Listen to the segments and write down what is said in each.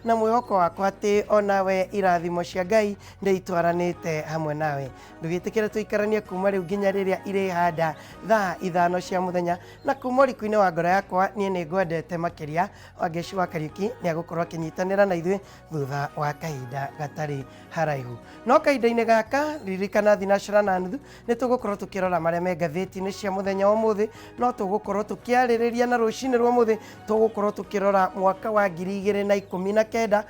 na mwihoko wakwa ati onawe irathimo cia Ngai ndeitwaranite hamwe nawe. Ndugitikire tuikaranie kuma riu nginya riria irihanda thaa 5 cia muthenya, na kuma rikuine wa ngoro yakwa nie ni ngwendete makiria Wangeci wa Kariuki ni agukorwo akinyitanira na ithui thutha wa kahinda gatari haraihu. No kahinda-ini gaka ririkana thinashara na nuthu ni tugukorwo tukirora maria me ngatheti-ini cia muthenya wa umuthi, no tugukorwo tukiaririria na rucini rwa umuthi tugukorwo tukirora mwaka wa 2019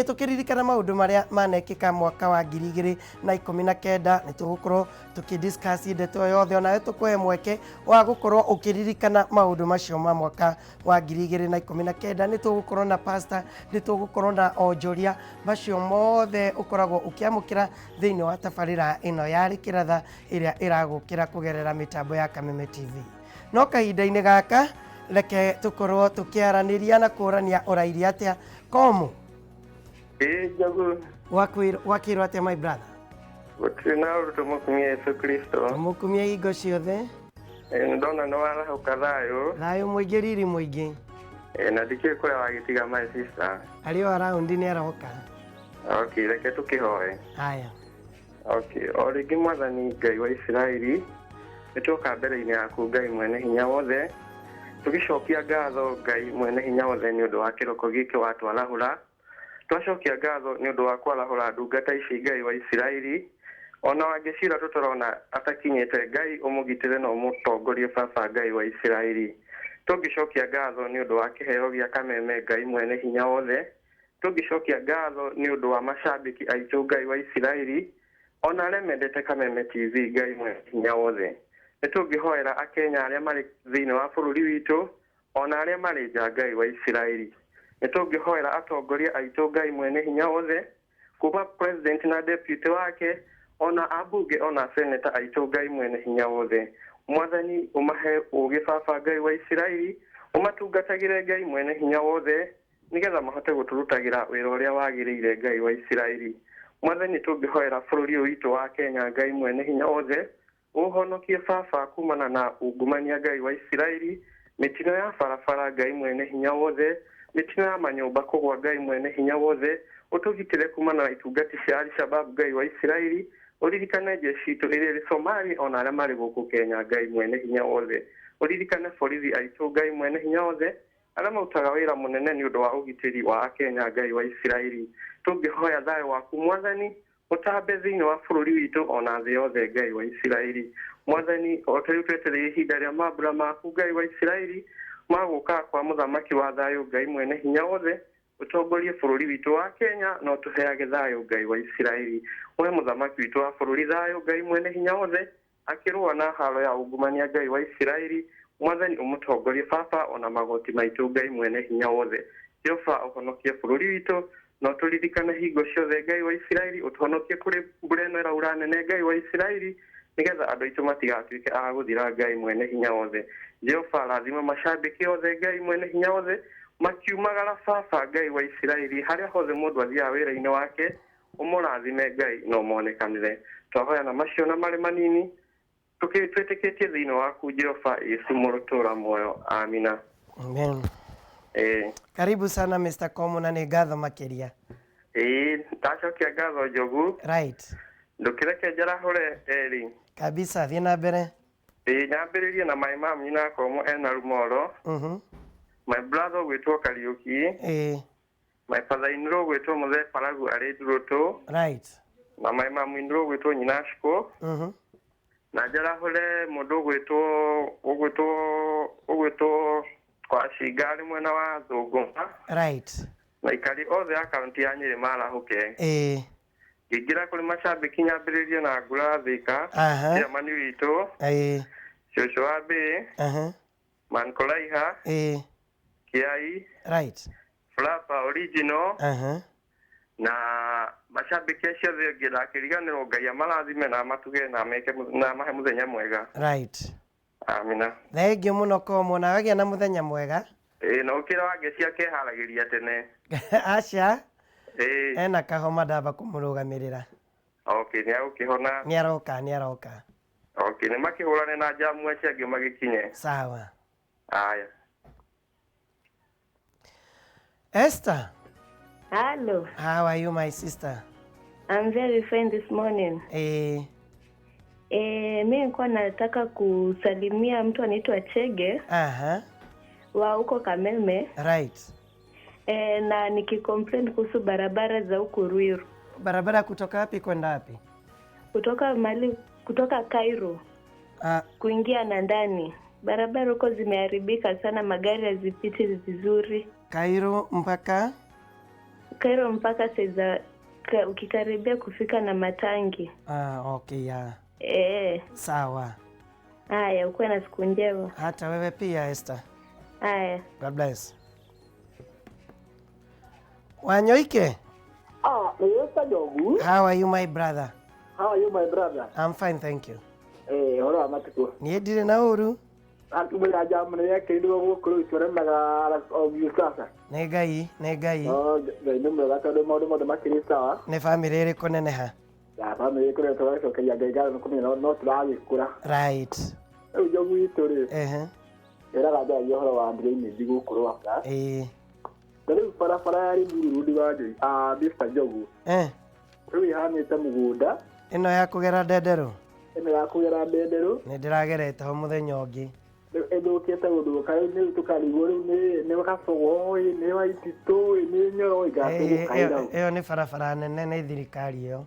tukiririkana maundu maria manekika mwaka wa 2019. ni tugukorwo tukidiscuss ndeto yothe, onawe tukuhe mweke wa gukorwo ukiririkana maundu macio ma mwaka wa 2019. ni tugukorwo na pastor, ni tugukorwo na onjoria macio mothe ukoragwo ukiamukira thiini wa tabarira ino ya Rikiratha iria iragukira kugerera mitambo ya Kameme TV. No kahinda-ini gaka reke tukorwo tukiaraniria na kurania urairia atia komu Njogu. Wakirwo atia my brother? Gutina uruto mukumia Yesu Kristo. Mukumia hingo ciothe. Ndona no arahuka thayo. Thayo muingi riri muingi. Na ndikire kuria wagitiga my sister. Ari o around ni aroka. Okay, reke tukihoe. Haya. Okay, origi mwathani Ngai wa Isiraeli. Nituka mbere-ini yaku Ngai mwene hinya wothe. Tugicokia ngatho Ngai mwene hinya wothe ni undu wa kiroko giki watwarahura. Twacokia ngatho ni undu wa kwarahura ndungata ici Ngai wa Isiraeli. Ona wangicira tutorona atakinyite Ngai umugitire no mutongorie baba Ngai wa Isiraeli. Tugicokia ngatho ni undu wa kiheo gia Kameme Ngai mwene hinya wothe. Tugicokia ngatho ni undu wa mashabiki aitu Ngai wa Isiraeli. Ona aria mendete Kameme TV Ngai mwene hinya wothe. Nitugihoera akenya aria mari thiini wa bururi witu, ona aria mari nja Ngai wa Isiraeli. Nitugihoera atongoria aitu Ngai mwene hinya wothe, kuba president na deputy wake, ona abunge ona senator aitu Ngai mwene hinya wothe. Mwathani umahe ugi baba Ngai wa Isiraeli, umatungatagire Ngai mwene hinya wothe, nigetha mahote guturutagira wira uria wagiriire Ngai wa Isiraeli. Mwathani tugihoera bururi witu wa Kenya Ngai mwene hinya wothe, uhonokie baba kumana na ungumania Ngai wa Isiraeli, mitino ya barabara Ngai mwene hinya wothe, mitino ya manyumba kugwa Ngai mwene hinya wothe, utugitire kumana na itungati cia Al-Shabab Ngai wa Isiraeli, uririkane jeshi itu iri Somali ona aria mari guku Kenya Ngai mwene hinya wothe, uririkane borithi aitu Ngai mwene hinya wothe aria mautaga wira munene ni undu wa ugitiri wa Kenya Ngai wa Isiraeli. Tugihoya thayo waku Mwathani utambe thiini wa bururi witu ona thi yothe Ngai wa Isiraeli. Mwathani otayutwetere ihinda ria mambura maku Ngai wa Isiraeli, maguka kwa muthamaki wa thayo Ngai mwene hinya wothe, utongorie bururi witu wa Kenya no tuheage thayo Ngai wa Isiraeli. We muthamaki witu wa bururi thayo Ngai mwene hinya wothe, akirua na haro ya ungumania Ngai wa Isiraeli. Mwathani umutongorie baba ona magoti maitu Ngai mwene hinya wothe. Jehova uhonokie bururi witu, no turirikane hingo ciothe Ngai wa Isiraeli, utuhonokie kuri mbura ino iraura nene Ngai wa Isiraeli, nigetha andu aitu matigatuike a guthira Ngai mwene hinya wothe. Jehova rathima mashabiki othe Ngai mwene hinya wothe, makiumagara baba Ngai wa Isiraeli haria hothe mundu athia wira-ini wake, umurathime Ngai no monekanire. Twahoya na macio na mari manini twitikitie thiini waku Jehova Yesu murutura moyo. Amina. Amen. Karibu sana Mr. Komu na ni ngatho makiria. Tacokia ngatho Njogu. Right. Ndukireke njarahure eri. Kabisa, thie na mbere. Nyambiririe na my mom nyina Komu ena Rumoro. My brother gwitwo Kariuki. My father-in-law gwitwo Muthe Paragu ari Duroto. Right. Na my mom-in-law gwitwo Nyinashko. Na njarahure mundu gwitwo kwa Shigari mwena wa Thunguma. Right. Na ikari othe akaunti ya Nyeri marahuke. Ngingira kuri mashabiki nyambiririe na ngura Thika. Ya mani witu. Shosho Abe. Mankolaiha. Kiai. Right. Flapa original. Na mashabiki acio the ngira kiriganiro Ngai amarathime na matuge na meke na mahe muthenya mwega. Right. Amina. Thengio muno Komu na wagia na muthenya mwega. No ukira wagecia keharagiria tene. Acha. Ena kahoma ndamba kumurugamirira. Okay, ni ukihona. Ni aroka. Okay, ni makihurane na jamu acio angi magikinye. Hello. How are you, my sister? I'm very fine this morning. Mimi nilikuwa nataka kusalimia mtu anaitwa Chege. Wa huko Kameme. Right. Na nikicomplain kuhusu barabara za huko Ruiru. Barabara kutoka wapi kwenda wapi? Kutoka Cairo. Kuingia na ndani. Barabara huko zimeharibika sana, magari hazipiti vizuri. Cairo mpaka sasa ukikaribia kufika na Matangi. Okay, yeah. Sawa. Haya, uko na siku njema. Hata wewe pia, Esther. Haya. God bless. Wanyoike? Yes, Njogu. How are you, my brother? How are you, my brother? I'm fine, thank you. Hora amatuko. Niye dire na uru? Atumula jamne yake ndio gukuru turemaga obusasa. Negai. Ndio gatado modo makiri sawa. Ne family ere koneneha. Ya family ko to so ke yaga no kumi no tragi kura. Right. Njogu itore. Era gada yohoro wa andre ni digukuru waka. Dali para yari burudi waje. Mr. Njogu. Rui hamite mugunda. Ino ya kugera dedero. Nĩ ndĩragerete ho mũthenya ũngĩ. Ndũkĩte ũndũ kaĩ nĩ tukarigwo rĩu nĩ gacogo nĩ waititũ nĩ Njoroge gatũgũkaĩra. Ĩyo nĩ barabara nene nĩ thirikari ĩyo.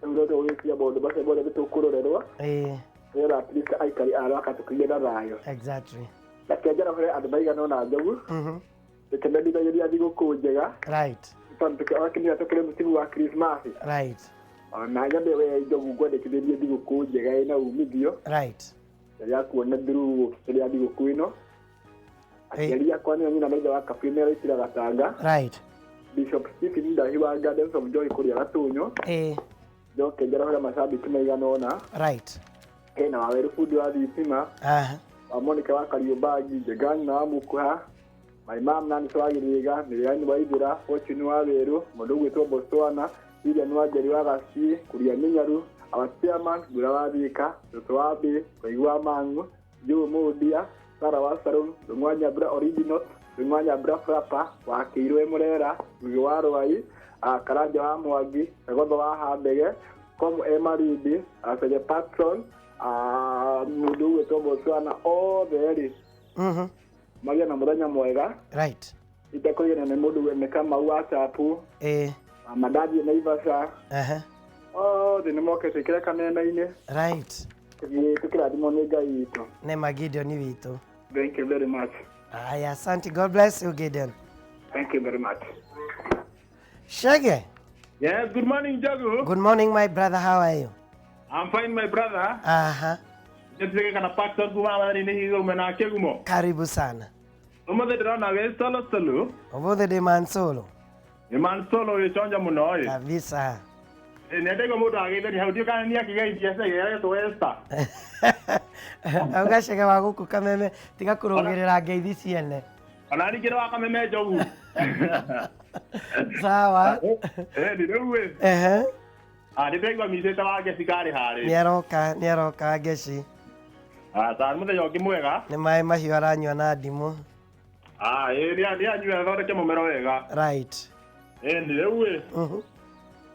Rĩu ũgĩkia maũndũ macio mothe nĩtũkũrorerwo. Nĩgetha at least aikari a akatũkĩgĩa na thayũ. Exactly. Reke njerahũre andũ maigana ũna Njogu. Tũkĩmendithagĩria thigũkũ njega. Right. Tondũ tũkĩoya tũkĩrĩ mũcibi wa Christmas. Right. Na nyambe we Njogu ngwendekithĩrie thigũkũ njega ĩna umithio. Right. Ya kuona through kĩrĩa thigũkũ ĩno. Aciari akwa nĩo nyina na ithe wa Kameme Raitĩra Gatanga. Right. Bishop Stephen Ndahi wa Gardens of Joy kũrĩa Gatũnyũ. Njoke njerahũre macambĩki maigana ũna. Right. Na Waweru bundi wa thitima. Wa Monica wa Kariũmbangi, Njengani na wa Mũkũha. My mom Nani wa Gĩthĩga, Mĩrĩani wa Ithĩra, Fortune wa Wĩrũ, mũndũ ũgwĩtwo Botswana, Lilian wa Njeri wa Gaciĩ, Kuria Mĩnyaru, our chairman, Mbura wa Thika, Toto wa Mbĩ, Koigi wa Mang'ũ, Joe Mũndia, Sarah wa Salon, Rũng'wa Mbura Original, Rũng'wa Mbura Frapa, wa Kĩirũ Mũrera, Ngugi wa Rwai, Karanja wa Mwangi, Gotho wa Handege, Komu Marindi, Sege Patron, mũndũ ũgwĩtwo Botswana, othe erĩ. Magĩa na mũthenya mwega. Right. Itekũigana nĩ mũndũ nĩ Kamau wa Chapu. Mandathi Naivasha. Thĩ nĩ mokĩte kĩreka nenda-inĩ. Right. Tũkĩrathimwo nĩ Ngai witũ. Nema Gideon witũ. Thank you very much. Asante. God bless you, Gideon. Thank you very much. Shege. Yes, good morning, Njogu. Good morning, my brother. How are you? I'm fine, my brother. Nĩtũrĩke kana pastor kuma ni hiyo mena kegumo. Karibu sana. Ũmũthĩ ndĩrona wĩ solo. Ũmũthĩ ndĩ man solo. Nĩ man solo wĩconja mũno ĩ. Kabisa. Nĩndĩgwo mũndũ agĩithĩria hau ndiũkana nĩ akĩgeithia Cege yetwo Esther. Auga Cege wa gũkũ Kameme tiga kũrũgĩrĩra ngeithi ciene. Ona ningĩ wa Kameme Njogu. Sawa. Rĩu ndĩraigua micĩte wa Ngeci karĩ harĩ. Nĩaroka Ngeci. Sasa mũthenya ũngĩ mwega. Nĩ maĩ mahiũ aranyua na ndimũ. Nĩanyua thondeke mũmero wega. Right. Rĩu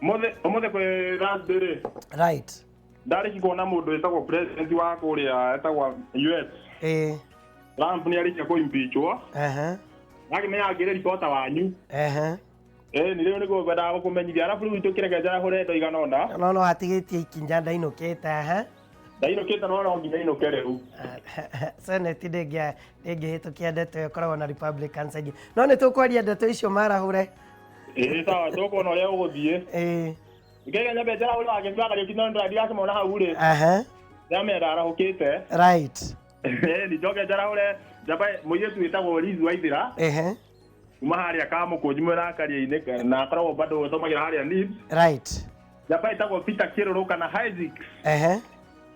ũmũthĩ kwĩ raspberry. Right. Ndarĩki kuona mũndũ wĩtagwo president wa kũrĩa etagwo US. Trump nĩarĩkia kũimpeachwo. Nakĩmenya ngĩrĩ ribota wanyu. Nĩ rĩu nĩguo ngwendaga gũkũmenyithia arabu rĩu tũkĩreke njerahũre ndo igana ũna. No hatigĩtie ikinya ndainũkĩte. Ndainũkĩte no nginya inũke rĩu. Senate ndĩngĩhĩtũkia ndeto ĩyo ĩkoragwo na Republicans aingĩ. No nĩtũkwaria ndeto icio marahũre. Sawa tũkuona ũrĩa ũgũthiĩ. Ngĩgenya nyambe njerahũre wagĩtua Kariũki no ndirakĩmona hau rĩ. Nĩamenda arahũkĩte. Right. Nĩnjoke njerahũre njamba mũirĩtu wĩtagwo Liz Waithĩra. Kuma harĩa Kamũkũnji mwĩrakaria-inĩ na akoragwo bado ũthomagĩra harĩa NIBS. Right. Njamba ĩtagwo Peter Kĩrũrũ kana Isaac.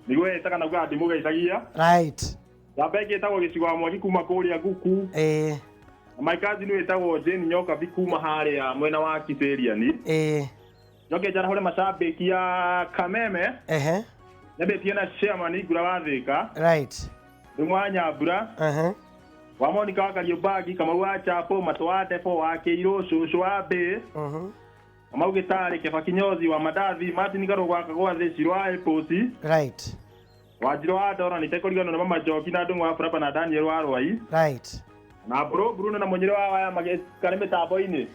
Nĩguo ĩtaga nauga ndĩmũgeithagia. Right. Njamba ĩngĩ ĩtagwo Gĩcigo wa Mwaki kuma kũrĩa Nguku. My cousin wĩtagwo Jane Nyokabi kuma harĩa mwena wa Kiseriani. Njoke njerahũre macambĩki ya Kameme. Nyambĩtie na chairman Ngura wa Thĩka. Right. Rũng'wa Nyambura. wa Monica wa Kariobagi kama wa chapo matwate fo wa Keiro shushu abe kama ugitari ke fakinyozi wa Madathi Martin Karogwa kagwa thecirwa eposi right wajiro adora ni tekorigano na mama Njogu na ndungwa Frapa na Daniel wa Rwai right na Bruno na monyero wa Kameme taboini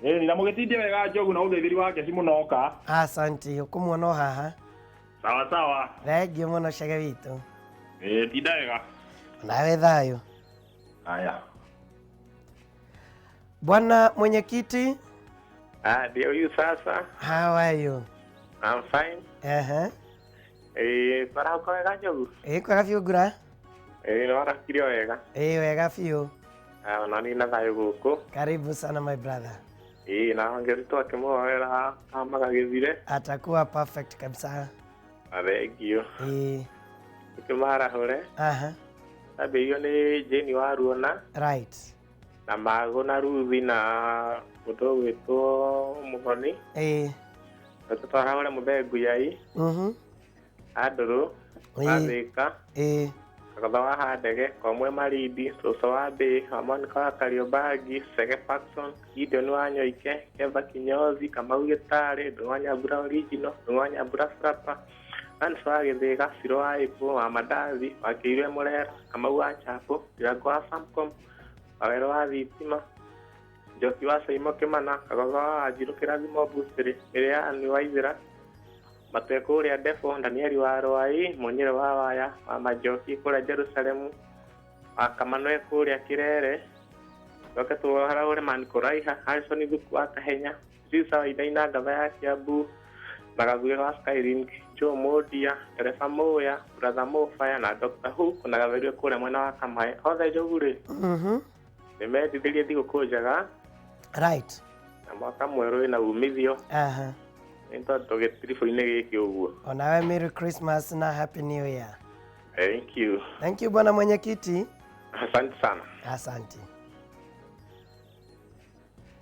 ni na mugetindie wega Njogu na uthethiri wake cimunoka asante ukumuona haha sawa thengio muno cege witu tinda wega nawe thayo haya bwana mwenyekiti ndio huyu sasa. How are you? I'm fine. Para uko wega Njogu? Kwa fiu gura? Nora kirio wega. Wega fiu. Nani na thayo guku. Karibu sana my brother. Na ongerito akimwera kama kagithire. Atakuwa perfect kabisa. Thank you. Kimara hore. Abe hiyo ni Jeni wa Ruona. Right. Na mago na Ruthi na uto wetu Muhoni. Tutwara ule mubegu yai. Adoro. Azika. Kakatha wa Handege, Komwe Maridi, Soso wa Mbi, Monica wa Kariobagi, Sege Paxson, Gideon wa Nyoike, Keva Kinyozi, Kamau Gitari, Ndung'wa Bura Original, Ndung'wa Bura Frapa, Anso wa Githiga, Siro wa Ipo, wa Madathi, wa Keirwe Murera, Kamau wa Chapo, Ndirango wa Samcom, Wawero wa Thitima, Njoki wa Saimo Kimana, Kagogo wa Wanjiru Kirathimo Mbusiri, Miriam wa Ithira, Mateko ria Defo, Danieli wa Rwai, Munyere wa Waya, wa Majoki kura Jerusalemu, Akamanwe kuria Kirere, Yoke tuwahara ure Manikoraiha, Harrison Thuku wa Kahenya, Zisa wa Idaina Gava ya Kiambu, Nagaguye wa Skyrim, Joe Modia, Teresa Moya, Brother Mofaya na Dr. Hook, Nagaverio kura mwena wa Kamae. Othe Njogu ri? Nimendithirie thigũkũ njega. Right. Na mwaka mwerũ wĩna umithio. Nito tugitirifu-inĩ gĩkĩ ũguo. Onawe Merry Christmas na Happy New Year. Thank you. Thank you bwana mwenyekiti. Asante sana. Asante.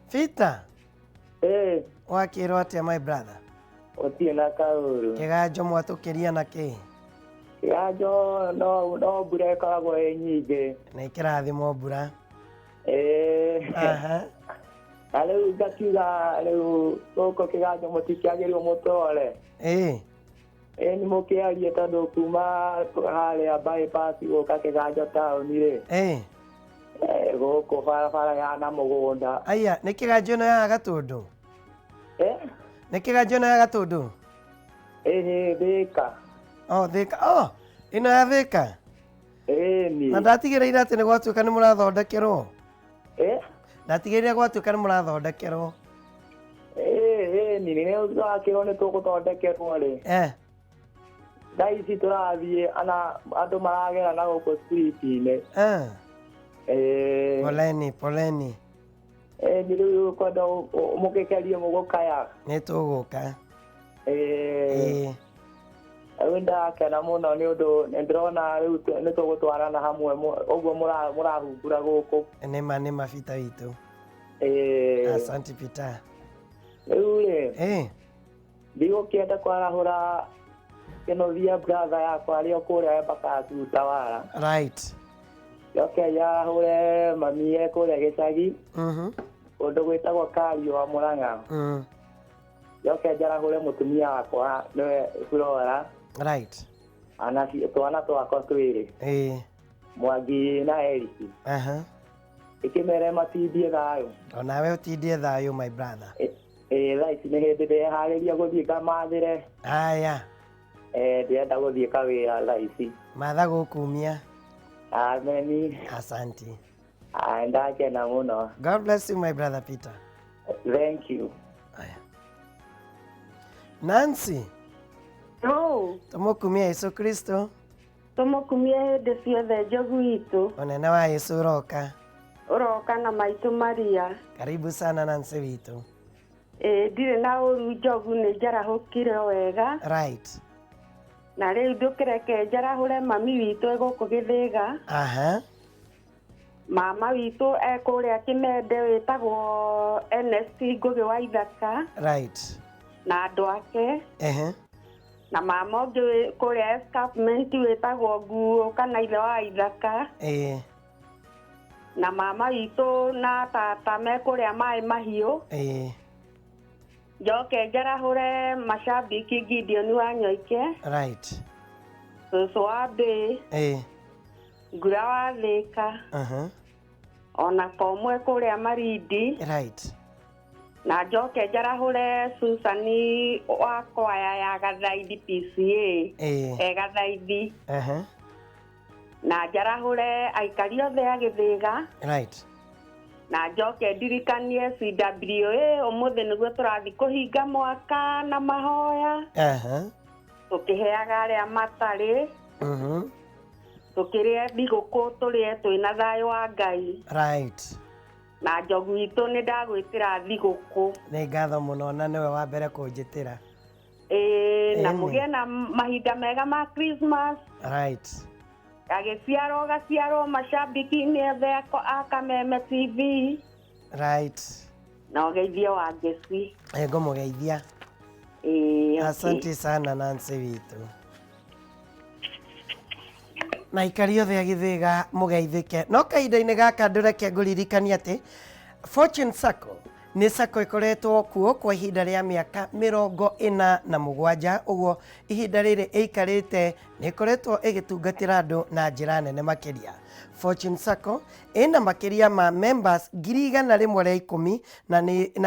Fita. Wakirwo atia my brother? Otie na kauru. Kiganjo mwatukiria na ki? Kiganjo no mbura ikoragwo nyingĩ. Na ikirathimo mbura. Na rĩu ngakiuga rĩu gũkũ kĩganjo mũtikĩagĩrĩirwo mũtware. Nĩ mũkĩarie tondũ kuma harĩa bypass gũka kĩganjo taũni-rĩ. Gũkũ barabara ya na mũgũnda. Aya, nĩ kĩganjo ĩno ya Gatũndũ? Nĩ kĩganjo ĩno ya Gatũndũ? Nĩ Thĩka. Thĩka. Ĩno ya Thĩka? Ĩni. Na ndatigĩrĩire atĩ nĩ gwatuĩka nĩ mũrathondekerwo? Ndatigĩrĩire gwatuĩka nĩ mũrathondekerwo? Nĩ wakĩrwo nĩ tũgũthondekerwo-rĩ. Thaa ici tũrathiĩ andũ maragera na gũkũ street-inĩ. Poleni. Nĩ rĩu kwenda mũgĩkerie mũgũkaya. Nĩ tũgũka. Rĩu ndakena mũno nĩ ũndũ nĩ ndĩrona rĩu nĩ tũgũtwarana hamwe ũguo mũrahumbũra gũkũ. Nĩma Bita witũ. Asante Peter. Rĩu-rĩ, ndigũkĩenda kwarahũra kĩnovia brother yakwa arĩ o kũrĩa Embakasi Utawala. Right. Yoke yarahũre mami ye kũrĩa gĩcagi. Kũndũ gwĩtagwo Kario wa Mũrang'a. Yoke njarahũre mũtumia wakwa nĩwe Flora. Right. Twana twakwa twĩrĩ. Mwangi na Eriki. Ikimere matindie thayũ. Onawe ũtindie thayũ my brother. Thaa ici nĩ hĩndĩ ndĩreharĩria gũthiĩ ngamathĩre. Aya. Ndĩrenda gũthiĩ kawĩra thaa ici. Matha gũkumia. Amen. Asante. Ndakena mũno. God bless you my brother Peter. Thank you. Aya. Nancy. Tũmũkumia Yesu Kristo. Tũmũkumia hĩndĩ ciothe Njogu itũ. Ũnene wa Yesu ũroka. Ũroka na maitũ Maria. Karibu sana Nancy witũ. Ndirĩ na ũru Njogu nĩ njarahũkire wega. Right. Na rĩu ndũkĩreke njarahũre mami witũ gũkũ Gĩthĩga. Mama witũ ekũrĩa Kĩmende wĩtagwo NST Ngũgĩ wa Ithaka. Right. Na andũ ake. Na mama ũngĩ kũrĩa escarpment wĩtagwo Nguo kana ithe wa Ithaka. na mama witũ na tata me kũrĩa maĩ mahiũ. Njoke njarahũre macambiki Gideon wa Nyoike. Right. Cũcũ wa Mbĩ. Ngura wa Thĩka. Ona Pomwe kũrĩa Marindi. Right. Na njoke njarahũre Susani wa kwaya ya Gathaidi PCA. Gathaidi. Na njarahũre aikari othe a Gĩthĩga. Right. Na njoke ndirikanie CWA ũmũthĩ nĩguo tũrathiĩ kũhinga mwaka na mahoya. Tũkĩheaga arĩa matarĩ. Tũkĩrĩa thigũkũ tũrĩe twĩna thayũ wa Ngai. Right. Na Njogu witũ nĩ ndagwĩtĩra thigũkũ. Nĩ ngatho mũno na nĩwe wa mbere kũnjĩtĩra. Na mũgĩe na mahinda mega ma Christmas. Right. Gaciarwo macambiki-inĩ othe a Kameme TV. Right. Na ũgeithie wa Ngeci. Ngũmũgeithia. Asante sana Nancy witũ. Na aikari othe a Gĩthĩga mũgeithĩke. No kahinda-inĩ gaka ndũreke ngũririkania atĩ Fortune Sacco nĩ sacco ĩkoretwo kuo kwa ihinda rĩa mĩaka 47. Ũguo ihinda rĩrĩ ĩikarĩte nĩ ĩkoretwo ĩgĩtungatĩra andũ na njĩra nene makĩria. Fortune Sacco ĩna makĩria ma members 110,000 na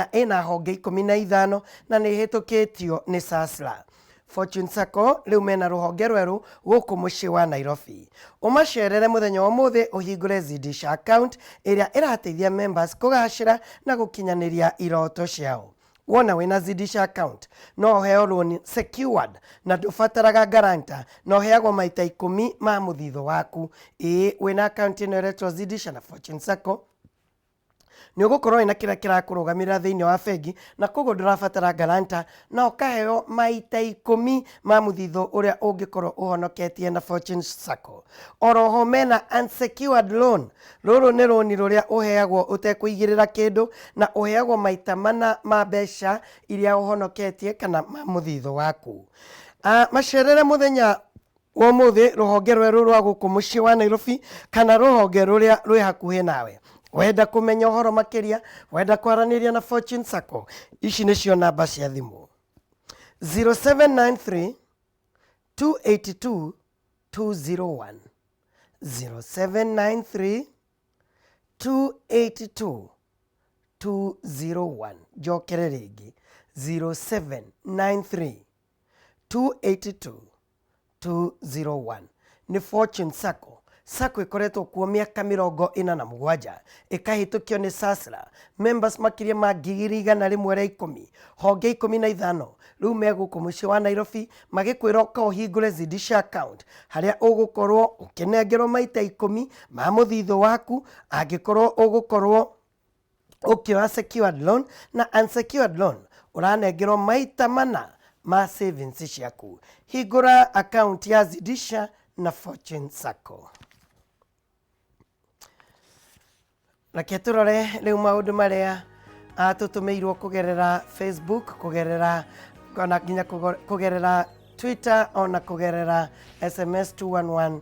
ĩna honge 15 na nĩ ĩhĩtũkĩtio nĩ SASLA. Fortune Sacco rĩu mena rũhonge rwerũ gũkũ mũciĩ wa Nairobi. Ũmacerere mũthenya wa ũmũthĩ ũhingũre Zidisha account ĩrĩa ĩrateithia members kũgacĩra na gũkinyanĩria iroto ciao. Wona wĩna Zidisha account no ũheo loan secured na ndũbataraga guarantor na ũheagwo maita 10 ma mũthithũ waku. Wĩna account ĩno ĩretwo Zidisha na Fortune Sacco nĩ ũgũkorwo ĩna kĩrĩa kĩrakũrũgamĩrĩra thĩinĩ wa bengi na koguo ndũrabatara guarantor na ũkaheo maita 10 ma mũthithũ ũrĩa ũngĩkorwo ũhonoketie na Fortune Sacco. Oroho mena unsecured loan. Rũrũ nĩ rũni rũrĩa ũheagwo ũtekũigĩrĩra kĩndũ na ũheagwo maita mana ma mbeca iria ũhonoketie kana ma mũthithũ waku. Macerere mũthenya wa ũmũthĩ rũhonge rwerũ rwa gũkũ mũciĩ wa Nairobi kana rũhonge rũrĩa rwĩ hakuhĩ nawe. Wenda kũmenya ũhoro makĩria, wenda kwaranĩria na Fortune Sacco, ici nĩcio namba cia thimũ: 0793 282 201, 0793 282 201. Njokere rĩngĩ 0793 282 201. Nĩ Fortune Sacco. Sacco ĩkoretwo kuo mĩaka 47 ĩkahĩtũkio nĩ SASLA. Members makĩria ma 110,000 honge 15 rĩu megũkũ mũciĩ wa Nairobi magĩkwĩra ũka ũhingũre Zidisha account harĩa ũgũkorwo ũkĩnengerwo maita 10 ma mũthithũ waku angĩkorwo ũgũkorwo ũkĩoya secured loan na unsecured loan ũranengerwo maita mana ma savings ciaku. Hingũra account ya Zidisha na Fortune Sacco. Reke tũrore rĩu maũndũ marĩa tũtũmĩirwo kũgerera Facebook, kũgerera ona nginya kũgerera Twitter ona kũgerera SMS 21112.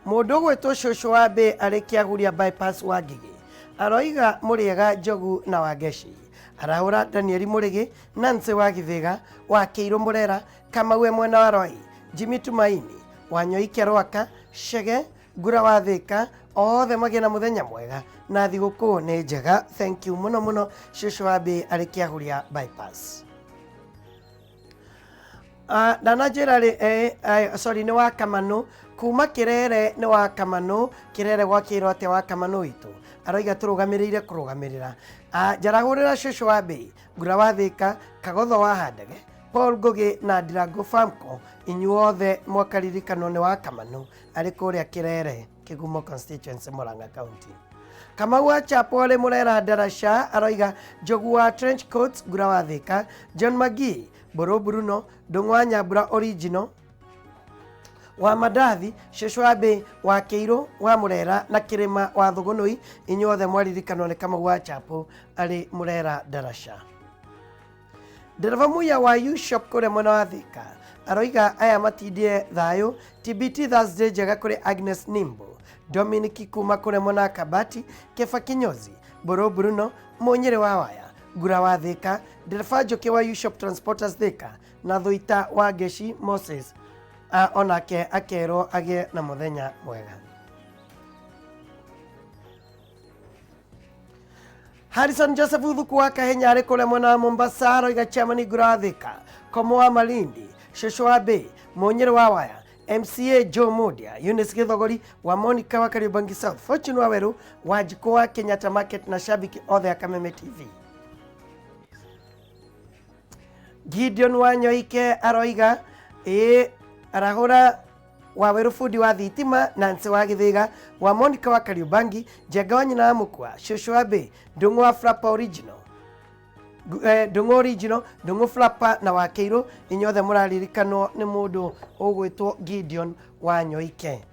Mũndũ ũgwĩtwo Cũcũ wa Mbĩ arĩ Kĩaguria bypass wa Ngigĩ aroiga Mũrĩega, Njogu na Wangeci. Arahũra Danieli Mũrĩgĩ, Nancy wa Gĩthĩga, wa Kĩirũ Mũrera, Kamau mwena wa Rwai, Jimmy Tumaini, Wanyoike Rwaka, Shege, Ngura wa Thĩka, othe magĩe na mũthenya mwega na thigũkũ nĩ njega. Thank you mũno mũno Cũcũ wa Mbĩ arĩ Kĩaguria bypass. Nananjĩra sorry nĩ wa Kamanũ kuma Kĩrere, nĩ wa Kamanũ Kĩrere gwakĩirwo atĩa wa Kamanũ witũ aroiga tũrũgamĩrĩire kũrũgamĩrĩra. Njarahũrĩra Cũcũ wa Mbĩ, Ngura wa Thĩka, Kagotho wa Handege, Paul Ngũgĩ na Ndirango Famco, inyuothe mwakaririkano nĩ wa Kamanũ arĩ kũrĩa Kĩrere, Kĩgumo constituency, Murang'a County. Kamau wa Chapo arĩ Mũrera Ndarasha aroiga Njogu wa Trench Coats, Ngura wa Thĩka, John Magi, Boro Bruno, Ndũng'ũ wa Nyambura original wa Madathi, Cũcũ wa Mbĩ wa Kĩirũ wa Mũrera na Kĩrĩma wa Thũgũnũi, inyuothe mwaririkano nĩ Kamau wa Chapo arĩ Mũrera Ndarasha. Ndereba Muya wa U-Shop kũrĩa mwena wa Thĩka aroiga aya matindie thayũ. TBT Thursday njega kũrĩ Agnes Nimbo, Dominic kuma kuremwo na kabati, Kefa Kinyozi, Boro Bruno, Monyere wa waya, Gura wa Thika, Ndereba Njoki wa U-Shop Transporters Thika, na Thuita wa Geshi Moses. Onake akerwo agie na muthenya mwega. Harrison Joseph Uthuku wa Kahenya ari kuremwo na Mombasa aroiga Chamani Gura wa Thika, Komo wa Malindi, Shosho wa Bay, Monyere wa waya, MCA Joe Modia, Eunice Githogori wa Monica wa Kariobangi South, Fortune Waweru wa Jiko wa Kenyatta Market na shabiki othe ya Kameme TV. Gideon Wanyoike aroiga arahura Waweru Fudi wa Thitima, Nancy wa Githiga wa Monica wa Kariobangi, Njenga wa nyina wa Mukwa, Shosho wa Bay, Ndungu wa Flapper Original, Ndungu Original, Ndungu Flapper na wa Keiro, inyothe muraririkanwo ni mundu ugwitwo Gideon Wanyoike.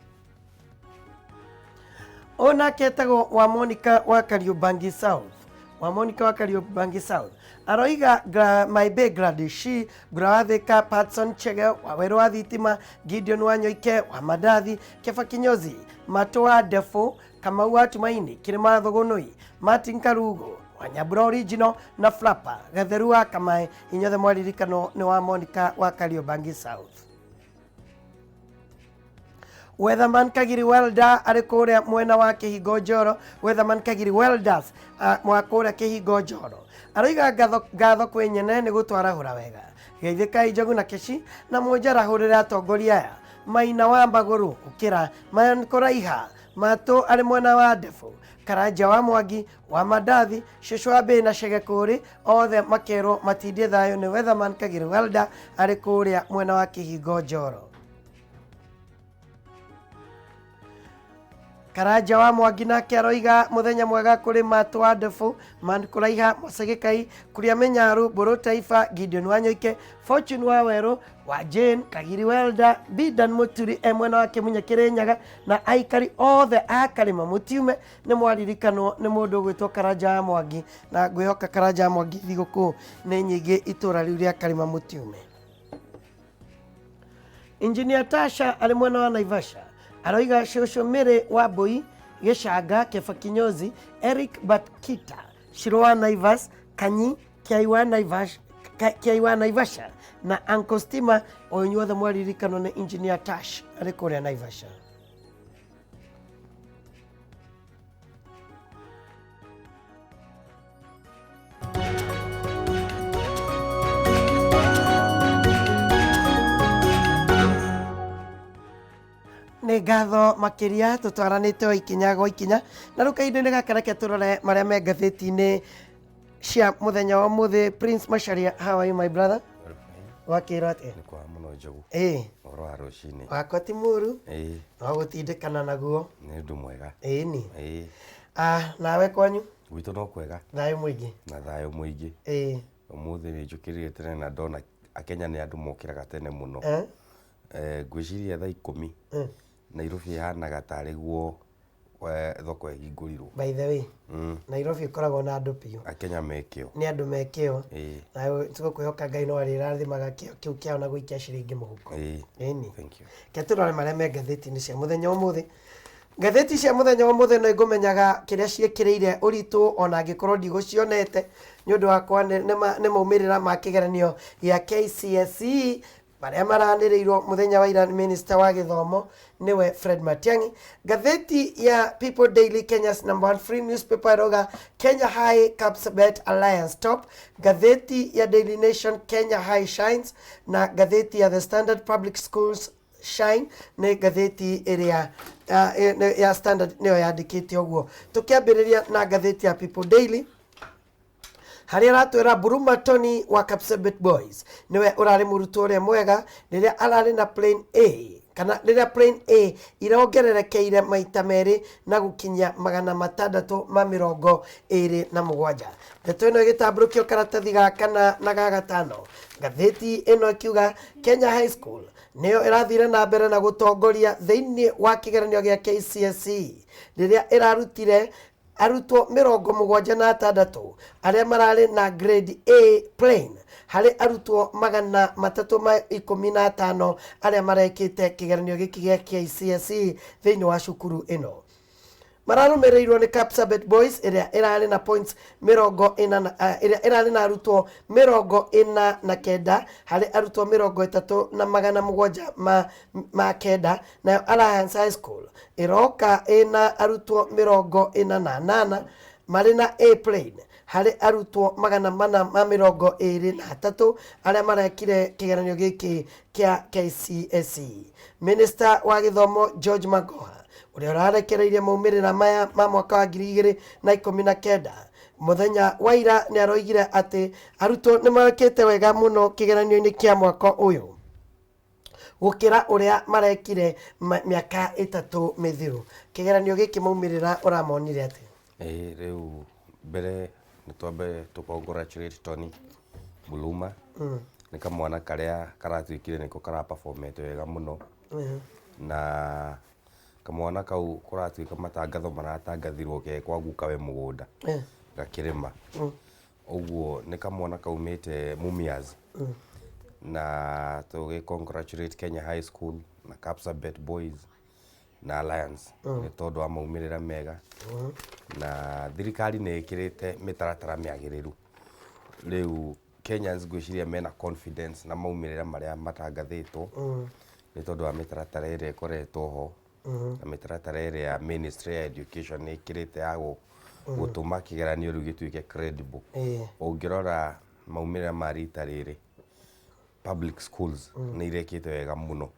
Ona ketagwo wa Monica wa Kariobangi South, wa Monica wa Kariobangi South aroiga my bay Gradishi, Gura wa Thika, Patson Chege wa Weru wa Thitima, Gideon Wanyoike wa Madathi, Kefa Kinyozi, Mato wa Defo, Kamau wa Tumaini, Kirima Thogonoi, Martin Karugo wa Nyabura Original na Flapper Gatheru wa Kamae, inyothe mwaririkano ni wa Monica wa Kariobangi South. Weatherman Kagiri Welder ari kuria mwena wa Kihingo Njoro, Weatherman Kagiri Welders mwa kuria Kihingo Njoro aroiga gatho kwi nyene ni gutwarahura wega. Geithika Njogu na Keshi na mwenjarahurira atongoria aya Maina wa Mbaguru ukira Man Kuraiha, Mato ari mwena wa Defo, Karanja wa Mwangi wa Madathi, Shosho wa Bay na Shegekuri othe makero matindie thayo ni Weatherman Kagiri Welder ari kuria mwena wa Kihingo Njoro. Karanja wa Mwangi nake aroiga muthenya mwega kuri Mato wa Defo, Man Kuraiha, Mosegekai, Kuria Menyaru, Boro Taifa, Gideon Wanyoike, Fortune wa Weru wa Jane Kagiri Welder, Bidan Muturi mwena wa Kimunya Kirinyaga na aikari othe a Karima Mutiume ni mwaririkano ni mundu gwitwo Karanja wa Mwangi, na ngwihoka Karanja wa Mwangi thiguku ni nyingi itura riu ria Karima Mutiume. Engineer Tasha ali mwena wa Naivasha aroiga Shosho Mere wa Boi, Geshanga, Kefa Kinyozi, Eric Batkita, Shiro wa Naivas, Kanyi, Kiai wa Naivasha na Uncle Stima onyuothe mwaririkano ni Engineer Tash ari kuria Naivasha. Ni ngatho makiria tutwaranite o ikinya go ikinya na rukainde gakareke turore maria me ngatheti-ini cia muthenya wa muthi. Prince Macharia, how are you my brother? Wakira ate ni kwa muno Njogu oro wa rucini wakoti muru no gutindikana naguo ni ndu mwega ni nawe kwanyu gwitu no kwega thayo mwingi na thayo mwingi umuthi ni njukirire tene na ndona akenya ni andu mokiraga tene muno ngwiciria thaa 10 Nairobi ihanaga tariguo thoko ihingũrirwo. By the way, Nairobi ikoragwo na andu piu. Akenya mekio. Ni andu mekio. Na tugukwihoka Ngai no arirathimaga kiu kiao na gwikia ciringi muhuko. Ni. Thank you. Keturore maria me ngatheti-ini cia muthenya umuthi. Ngatheti cia muthenya umuthi no igumenyaga kiria ciekiriire uritu ona angikorwo ndigucionete ni undu wakwa ni maumirira ma kigeranio ya KCSE baria maranirirwo muthenya wa ira. Minister wa githomo niwe Fred Matiang'i. Gatheti ya People Daily, Kenya's #1 free newspaper, iroga Kenya High Kapsabet Alliance top. Gatheti ya Daily Nation, Kenya High shines, na gatheti ya The Standard Public Schools shine ni gatheti iria ya Standard niyo yandikite uguo. Tukiambiriria na gatheti ya People Daily, haria ratwira Buruma Tony wa Kapsabet Boys niwe urari murutwo uria mwega riria arari na plane A, kana riria plane A irongererekeire maita meri na gukinya 627. Ndeto ino igitamburukio karatathi gaka na gagatano. Gatheti ino ikiuga Kenya High School niyo irathire na mbere na gutongoria thiini wa kigeranio gia KCSE riria irarutire arutwo 76 aria marari na grade A plain hari arutwo 315 aria marekite kigeranio giki gia KCSE thiini wa cukuru ino. Mararumirirwo ni Kapsabet Boys iria irari na points iria irari na arutwo 49 hari arutwo 30,700 ma kenda. Nayo Alliance High School iroka ina arutwo 48 mari na A plain hari arutwo 423 aria marekire kigeranio giki kia KCSE. Minister wa githomo George Magoha uria urarekereirie maumirira maya ma mwaka wa 2019 muthenya wa ira ni aroigire ati arutwo ni marekete wega muno kigeranio-ini kia mwaka uyu gukira uria marekire miaka 3 mithiru. Kigeranio giki maumirira uramonire ati? Riu mbere ni twambe congratulate Tony Muluma ni kamwana karia karatwikire niko kara performete wega muno na kamwana kau kuratwika matangatho maratangathirwo ke kwa guka we mugunda gakirima uguo ni kamwana kaumite Mumias na tugi congratulate Kenya High School na Kapsabet Boys na Alliance ni tondu wa maumirira mega na thirikari ni ikirite mitaratara miagiriru. Riu Kenyans gwiciria mena confidence na maumirira maria matangathitwo ni tondu wa mitaratara iria ikoretwo ho na mitaratara iria ya Ministry ya Education ni ikirite yago gutuma kigeranio riu gituike credible. Ungirora maumirira ma rita riri public schools ni irekite wega muno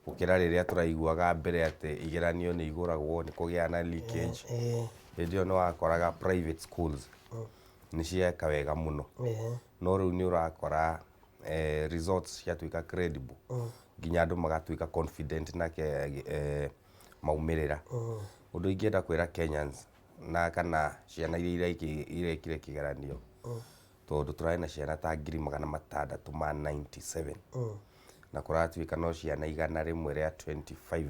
ukira riria turaiguaga mbere ati igeranio ni iguragwo ni kugia na leakage ndio no akoraga private schools ni cieka wega muno no riu ni urakora results ciatuika credible nginya andu magatuika confident na maumirira. Undu ingienda kwira Kenyans na kana ciana iria irekire kigeranio tondu turai na ciana ta 697 na kuratuika no ciana 125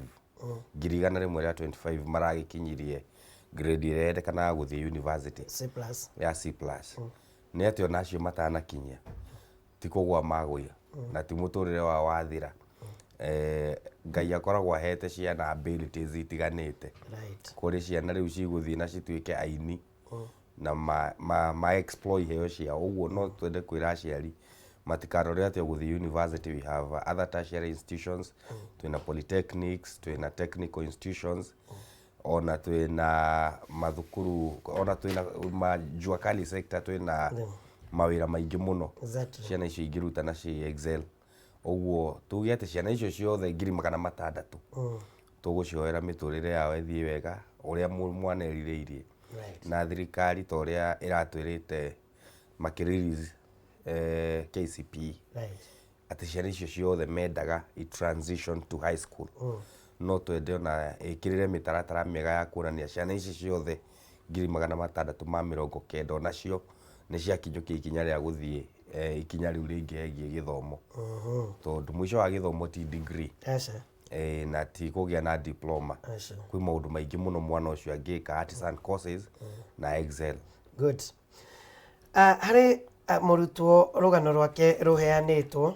125 maragikinyirie grade ire kana guthie university C+ ya C+ ni atio nacio matanakinyia tikogwa magwia na ti muturire wa wathira. Ngai akoragwo ahete ciana abilities itiganite kuri ciana riu ciguthie na cituike aini na ma exploit heo cia uguo no twende kwira aciari matikarore atio guthie university. We have other tertiary institutions, twina polytechnics, twina technical institutions, ona twina mathukuru, ona twina majua kali sector, twina mawira maingi muno ciana icio ingiruta na ci excel. Uguo tuge ati ciana icio ciothe 600 tugucioera miturire yao ithie wega uria mwana erirĩirie na thirikari ta uria iratwirite makiririz KCPE ati ciana icio ciothe mendaga i transition to high school no twende ona ikirire mitaratara mega ya kuonania ciana icio ciothe 690 onacio ni ciakinyukia ikinya ria guthie ikinya riu ringi hegie githomo tondu mwisho wa githomo ti degree na ti kugia na diploma kwi maundu maingi muno mwana ucio angika artisan courses na excel. Good. Hari murutwo rugano rwake ruheanitwo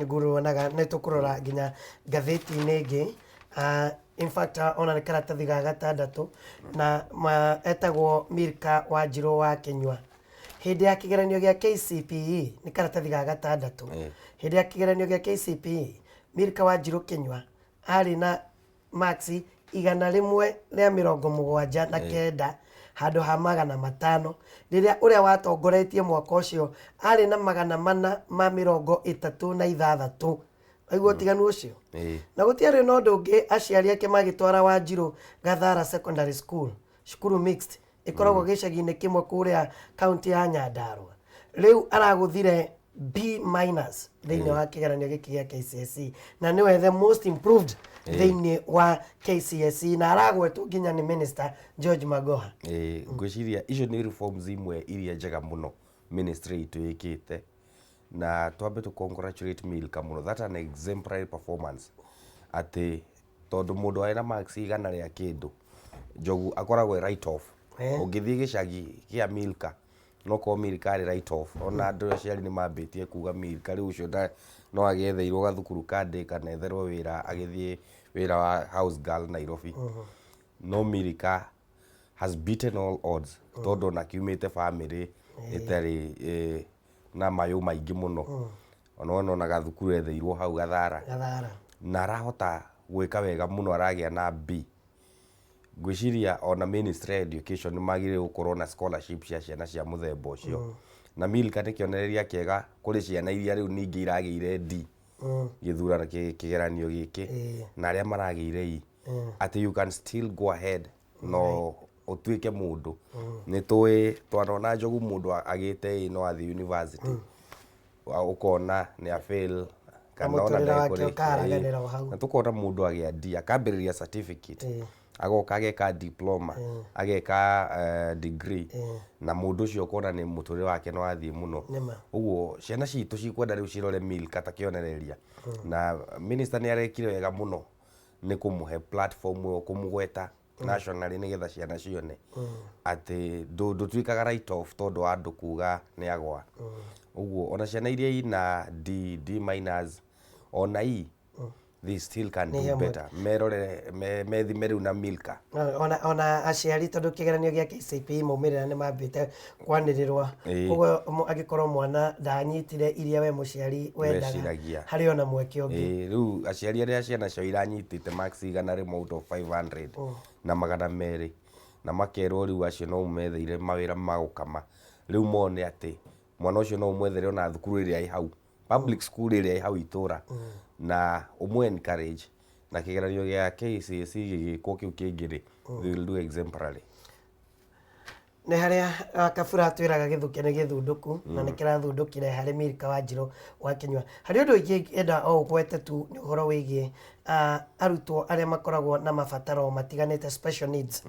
nguruonaga nitukurora nginya gatheti-ini ingi in fact ona ni karatathi ga gatandatu na etagwo Milka wa Njiro wa Kenywa hindi ya kigeranio gia KCPE ni karatathi ga gatandatu hindi ya kigeranio gia KCPE Milka wa Njiro Kenywa ari na maxi 179 handu ha 500 riria uria watongoretie mwaka ucio ari na 436 aigua tiganu ucio na gutiari no ndungi aciari ake magitwara wa Njiro Gathara Secondary School cukuru mixed ikoragwo gicagi-ini kimwe kuria county ya Nyandarua. Riu araguthire B- thiini wa kigeranio giki gia KCSE na niwe the most improved thiini wa KCSE na aragwetwo nginya ni Minister George Magoha. Ngwiciria icio ni reforms imwe iria njega muno ministry itu ikite na twambe to congratulate Milka muno. That an exemplary performance ati tondu mundu aina max igana ria kindu Njogu akoragwo right off Ũngĩthiĩ gĩcagi gĩa Milka no ko Milka rĩ right off ona andũ aciari nĩ mambĩtie kuga Milka rĩu ũcio no agĩetheirwo gathukuru kandĩ kana etherwo wĩra agĩthiĩ wĩra wa house girl Nairobi. No Milka has beaten all odds tondũ ona kiumĩte family ĩtarĩ na mayũ maingĩ mũno ona gathukuru etheirwo hau Gathara na arahota gwĩka wega mũno, aragĩa na B. Ngwĩciria ona Ministry of Education nĩ magĩrĩirwo gũkorwo na scholarship cia ciana cia mũthemba ũcio. Na Milka nĩ kĩonereria kĩega kũrĩ ciana iria rĩu ningĩ iragĩire D gĩthurano kĩgeranio gĩkĩ na arĩa maragĩire E atĩ you can still go ahead no ũtuĩke mũndũ. Nĩ tũĩ twanona Njogu mũndũ agĩte E no athiĩ university ũkona nĩ a fail kana ona ndekũrĩkia na tũkona mũndũ agĩa D akambĩrĩria certificate agoka ageka diploma ageka degree na mũndũ ũcio ũkona nĩ mũtũrĩre wake no athiĩ mũno. Ũguo ciana citũ cikwenda rĩu cirore Milka ta kĩonereria na minister nĩ arekire wega mũno nĩ kũmũhe platform ĩyo kũmũgweta nationally nĩgetha ciana cione atĩ ndũtuĩkaga right off tondũ wa andũ kuga nĩ agwa. Ũguo ona ciana iria ina D minus ona E they still can do better. Merore methime rĩu na Milka ona aciari tondũ kĩgeranio gĩa KCPE maumĩrĩra nĩ mambĩte kwanĩrĩrwo. Ũguo angĩkorwo mwana ndanyitire iria we mũciari wendaga harĩ ona mweke ũngĩ. Rĩu aciari arĩa ciana cio iranyitĩte marks igana rĩmwe out of 500 na magana merĩ na makerwo rĩu acio no ũmetheire mawĩra ma gũkama. Rĩu mone atĩ mwana ũcio no ũmwethere ona thukuru ĩrĩa ĩ hau public school ĩrĩa ĩ hau itũra na ũmwe encourage na kĩgeranio gĩa KCSE gĩgĩkwo kĩu kĩngĩ they will do exemplary. Nĩ harĩa Kabura twĩraga gĩthũkia nĩ gĩthundũku na nĩ kĩrathundũkire harĩ Milka Wanjirũ wa Kĩnyua. Harĩ ũndũ ũngĩ enda o ũgwete tu nĩ ũhoro wĩgiĩ arutwo arĩa makoragwo na mabataro matiganĩte special needs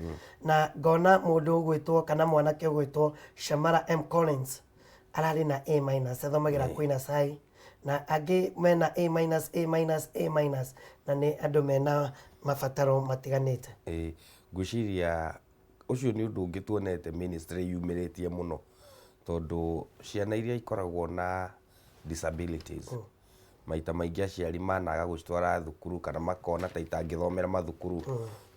na ngona mũndũ ũgwĩtwo kana mwanake ũgwĩtwo Shamara M Collins ararĩ na A- athomagĩra Queen Asai na angĩ mena A- na nĩ andũ mena mabataro matiganĩte. Ngwĩciria ũcio nĩ ũndũ ũngĩ tuonete ministry yumĩrĩtie mũno tondũ ciana iria ikoragwo na disabilities maita maingĩ aciari managa gũcitwara thukuru kana makona ta itangĩthomera mathukuru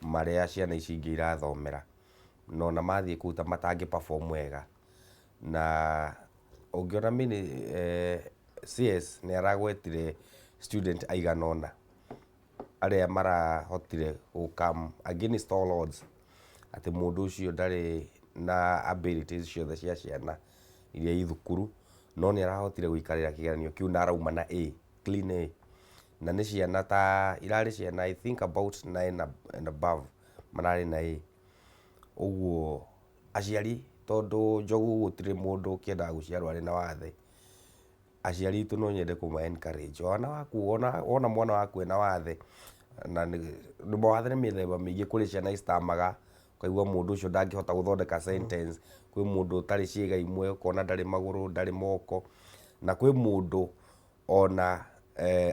marĩa ciana ici ingĩ irathomera no na mathiĩ kũu ta matangĩ perform wega. Na ũngĩona CS nĩ aragwetire student aigana ũna arĩa marahotire gũcome against all odds atĩ mũndũ ũcio ndarĩ na abilities ciothe cia ciana iria i thukuru no nĩ arahotire gũikarĩra kĩgeranio kĩu na arauma na A, clean A. Na nĩ ciana ta irarĩ ciana I think about 9 and above mararĩ na A. Ũguo aciari tondũ Njogu gũtirĩ mũndũ ũkĩendaga gũciarwo arĩ na wathe, aciari itũ no nyende kũma encourage ona waku ona mwana waku ena wathe na mawathe nĩ mĩthemba mĩingĩ. Kũrĩ ciana citamaga ukaigua mũndũ ũcio ndangĩhota gũthondeka sentence, kwĩ mũndũ ũtarĩ ciĩga imwe ũkona ndarĩ magũrũ ndarĩ moko, na kwĩ mũndũ ona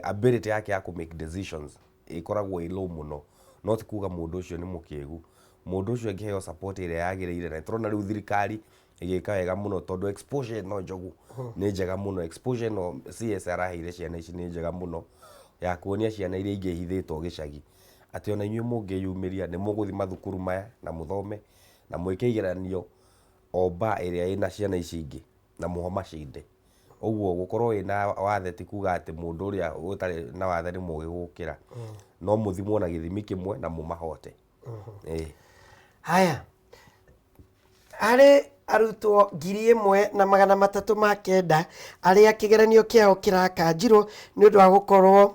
ability yake ya kũ make decisions ĩkoragwo ĩ low mũno, no ti kuga mũndũ ũcio nĩ mũkĩgu. Mũndũ ũcio angĩheo support ĩrĩa yagĩrĩire na tũrona rĩu thirikari ĩgĩka wega mũno tondũ exposure no Njogu nĩ njega mũno, exposure no CS araheire ciana ici nĩ njega mũno ya kuonia ciana iria ingĩ ihithĩtwo gĩcagi atĩ ona inyuĩ mũngĩyumĩria nĩ mũgũthiĩ mathukuru maya na mũthome na mwĩke igeranio o ba ĩrĩa ĩna ciana ici ingĩ na mũho macinde. Ũguo gũkorwo wĩna wathe ti kuga atĩ mũndũ ũrĩa ũtarĩ na wathe nĩ mũgĩ gũkĩra, no mũthimwo na gĩthimi kĩmwe na mũmahote. Haya, harĩ arutwo 1,309 arĩa kĩgeranio kĩao kĩrakanjirwo nĩ ũndũ wa gũkorwo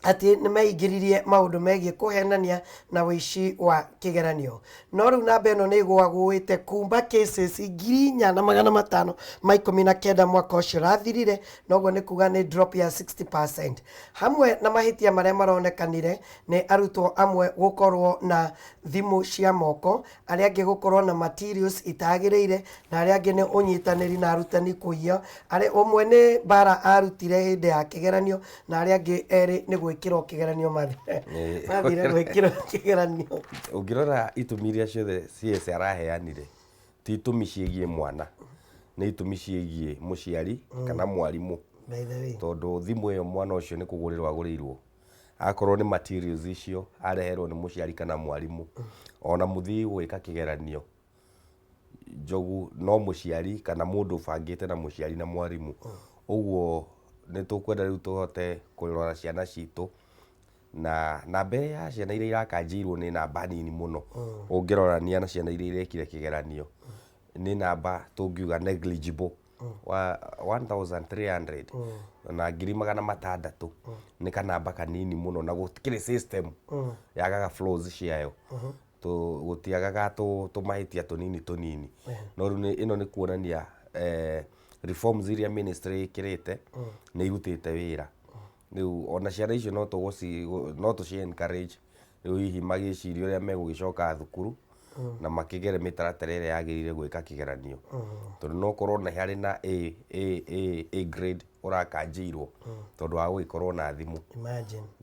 atĩ nĩ meingĩririe maũndũ megiĩ kũhenania na wĩici wa kĩgeranio. No rĩu namba ĩno nĩ ĩgwagũĩte kuma cases 4,519 mwaka ũcio ũrathirire, noguo nĩ kuga nĩ drop ya 60%. Hamwe na mahĩtia marĩa maronekanire nĩ arutwo amwe gũkorwo na thimũ cia moko, arĩa angĩ gũkorwo na materials itagĩrĩire, na arĩa angĩ nĩ ũnyitanĩri na arutani kũiya. Ũmwe nĩ bara arutire hĩndĩ ya kĩgeranio na arĩa angĩ erĩ nĩ gwikirwo kigeranio mathire gwikirwo kigeranio. Ungirora itumi iria ciothe CS araheanire ti itumi ciĩgiĩ mwana, nĩ itumi ciĩgiĩ mũciari kana mwarimu. Tondu thimu ĩyo mwana ũcio nĩ kũgũrĩrwo agũrĩirwo, akorwo nĩ materials icio areherwo nĩ mũciari kana mwarimu. Ona mũthii gwĩka kĩgeranio Njogu no mũciari kana mũndũ ũbangĩte na mũciari na mwarimu. Ũguo nĩ tũkwenda rĩu tũhote kũrora ciana citũ, na namba ya ciana iria irakanjĩirwo nĩ namba nini mũno ũngĩrorania na ciana iria irekire kĩgeranio. Nĩ namba tũngiuga negligible wa 1300 na 600 nĩ kanamba kanini mũno, na gũtikĩrĩ system yagaga flows ciayo, gũtiagaga tũmahĩtia tũnini. No rĩu ĩno nĩ kuonania reforms iria ministry ĩkĩrĩte nĩ irutĩte wĩra. Rĩu ona ciana icio no tũci encourage rĩu hihi magĩciria ũrĩa megũgĩcoka thukuru na makĩgere mĩtaratara ĩrĩa yagĩrĩire gwĩka kĩgeranio. Tondũ no korwo na harĩ na A grade ũrakanjĩirwo tondũ wa gũgĩkorwo na thimũ.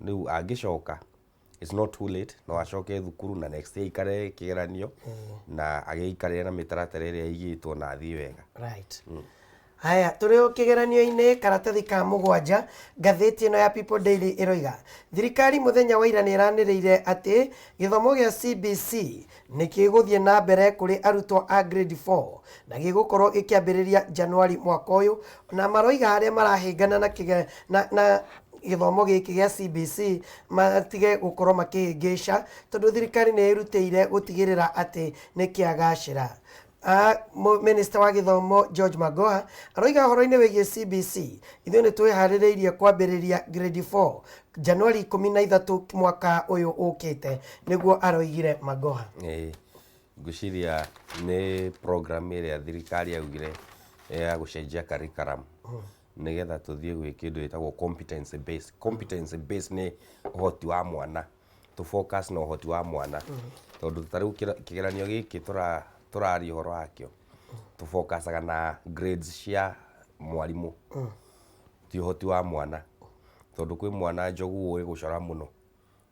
Rĩu angĩcoka it's not too late, no acoke thukuru na next year ikare kĩgeranio na agĩikarĩre na mĩtaratara ĩrĩa ĩigĩtwo na athiĩ wega. Haya, tũrĩ o kĩgeranio-inĩ karatathi ka 7 ngathĩti ĩno ya People Daily ĩroiga thirikari mũthenya wa ira nĩ ĩranĩrĩire atĩ gĩthomo gĩa CBC nĩ kĩgũthiĩ na mbere kũrĩ arutwo a grade 4 na gĩgũkorwo gĩkĩambĩrĩria Januari mwaka ũyũ, na maroiga harĩa marahĩngana na gĩthomo gĩkĩ gĩa CBC matige gũkorwo makĩhĩngĩca tondũ thirikari nĩ ĩrutĩire gũtigĩrĩra atĩ nĩ kĩagacĩra. Minister wa gĩthomo George Magoha aroiga ũhoro-inĩ wĩgiĩ CBC ithuĩ nĩ twĩharĩrĩirie kwambĩrĩria grade 4 Januari 13 mwaka ũyũ ũkĩte, nĩguo aroigire Magoha. Ngwĩciria nĩ program ĩrĩa thirikari yaugire ya gũcenjia curriculum nĩgetha tũthiĩ gwĩ kĩndũ gĩtagwo competency based nĩ ũhoti wa mwana, to focus na ũhoti wa mwana. Tondũ tarĩu kĩgeranio gĩkĩ tũraria ũhoro wakĩo tũfokasaga na grades cia mwarimu ti ũhoti wa mwana. Tondũ kwĩ mwana Njogu ũĩ gũcora mũno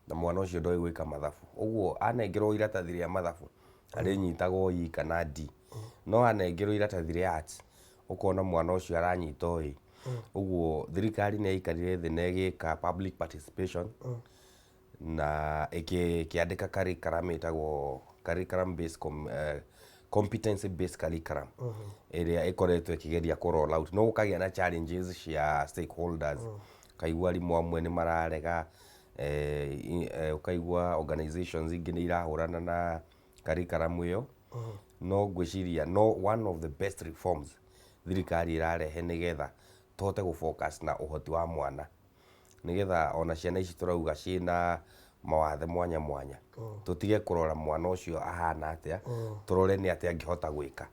na mwana ũcio ndoĩ gwĩka mathabu, ũguo anengerwo iratathi rĩa mathabu arĩnyitaga E kana D. No anengerwo iratathi rĩa arts ũkona mwana ũcio aranyita O. Ũguo thirikari nĩ yaikarire thĩ na ĩgĩka public participation na ĩkĩandĩka curriculum ĩtagwo curriculum based competency based curriculum ĩrĩa ĩkoretwo ĩkĩgeria kũ roll out. No gũkagĩa na challenges cia stakeholders, kaigua arimũ amwe nĩ mararega, ukaigua organizations ingĩ nĩ irahũrana na curriculum ĩyo. No ngwĩciria one of the best reforms thirikari ĩrarehe nĩgetha tũhote gũ-focus na ũhoti wa mwana, nĩgetha ona ciana ici tũrauga ciĩna mawathe mwanya mwanya tũtige kũrora mwana ũcio ahana atĩa, tũrore nĩ atĩa angĩhota gwĩka.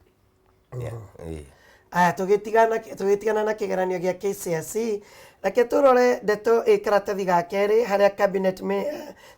Tũgĩtigana na kĩgeranio gĩa KCSE, reke tũrore ndeto karatathi ga kerĩ harĩa cabinet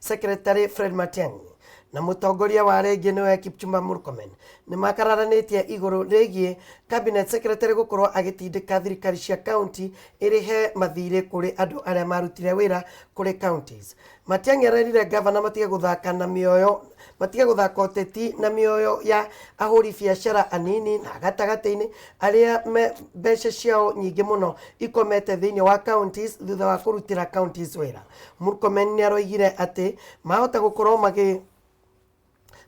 secretary Fred Matiang'i na mũtongoria wa rĩngĩ nĩwe Kipchumba Murkomen nĩ makararanĩtie igũrũ rĩgiĩ cabinet secretary gũkorwo agĩtindĩka thirikari cia county ĩrĩhe mathirĩ kũrĩ andũ arĩa marutire wĩra kũrĩ counties. Matiang'i arerire gavana matige gũthaka na mĩoyo, matige gũthaka ũteti na mĩoyo ya ahũri biacara anini na gatagatĩ-inĩ arĩa mbeca ciao nyingĩ mũno ikomete thĩinĩ wa counties thutha wa kũrutĩra counties wĩra. Murkomen nĩ aroigire atĩ mahota gũkorwo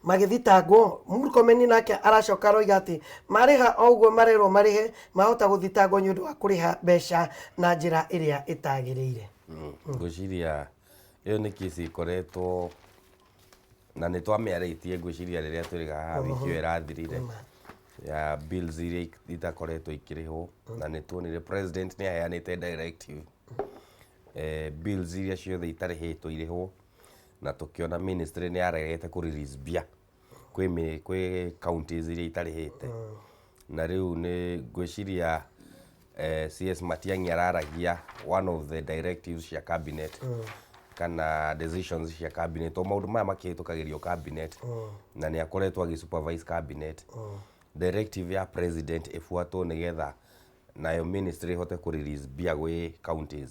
magĩthitangwo. Murkomen nake aracoka aroiga atĩ marĩha o ũguo marerwo marĩhe mahota gũthitangwo nĩ ũndũ wa kũrĩha mbeca na njĩra ĩrĩa ĩtagĩrĩire. Ngwĩciria ĩyo nĩ kĩsi ĩkoretwo na nĩ twamĩarĩtie ngwĩciria rĩrĩa tũrĩ haha wiki ĩyo ĩrathirire ya bills iria itakoretwo ikĩrĩhwo, na nĩ tuonire president nĩ aheanĩte directive bills iria ciothe itarĩhĩtwo irĩhwo, na tũkĩona ministry nĩ yaregete kũ release mbia kwĩ counties iria itarĩhĩte. Na rĩu nĩ ngwĩciria CS Matiang'i araragia one of the directives cia cabinet kana decisions cia cabinet, o maũndũ maya makĩhĩtũkagĩrio cabinet na nĩ akoretwo agĩsupervise cabinet. Directive ya president ĩbuatwo nĩgetha nayo ministry ĩhote kũ release mbia gwĩ counties.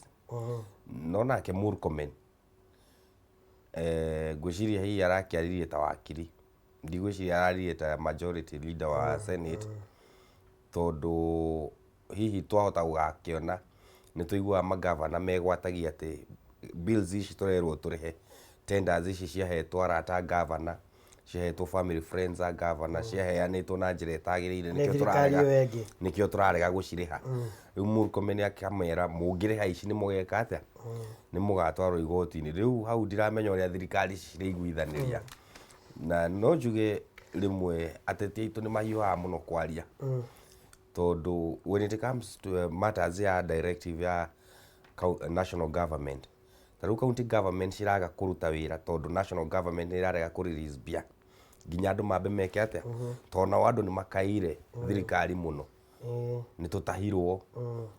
no nake Murkomen gwiciria hii arakiaririe ta wakiri ndigwiciria araririe ta majority leader wa Senate tondu hihi twahota gugakiona nituigua magavana megwatagia ati bills ici turerwo turihe tenders ici ciahetwo arata gavana ciahetwo family friends a gavana ciaheanitwo na njira itagirire nikio turarega guciriha riu Murkomen akamera mungiriha ici ni mugeka atia ni mugatwarwo igoti-ini riu hau ndiramenya uria thirikari ciriguithaniria na no njuge rimwe ateti aitu ni mahiuha muno kwaria tondu when it comes to matters ya directive ya national government taru county government ciraga kuruta wira tondu national government ni irarega ku release bia nginya andu mambe meke atia tona andu ni makaire thirikari muno ni tutahirwo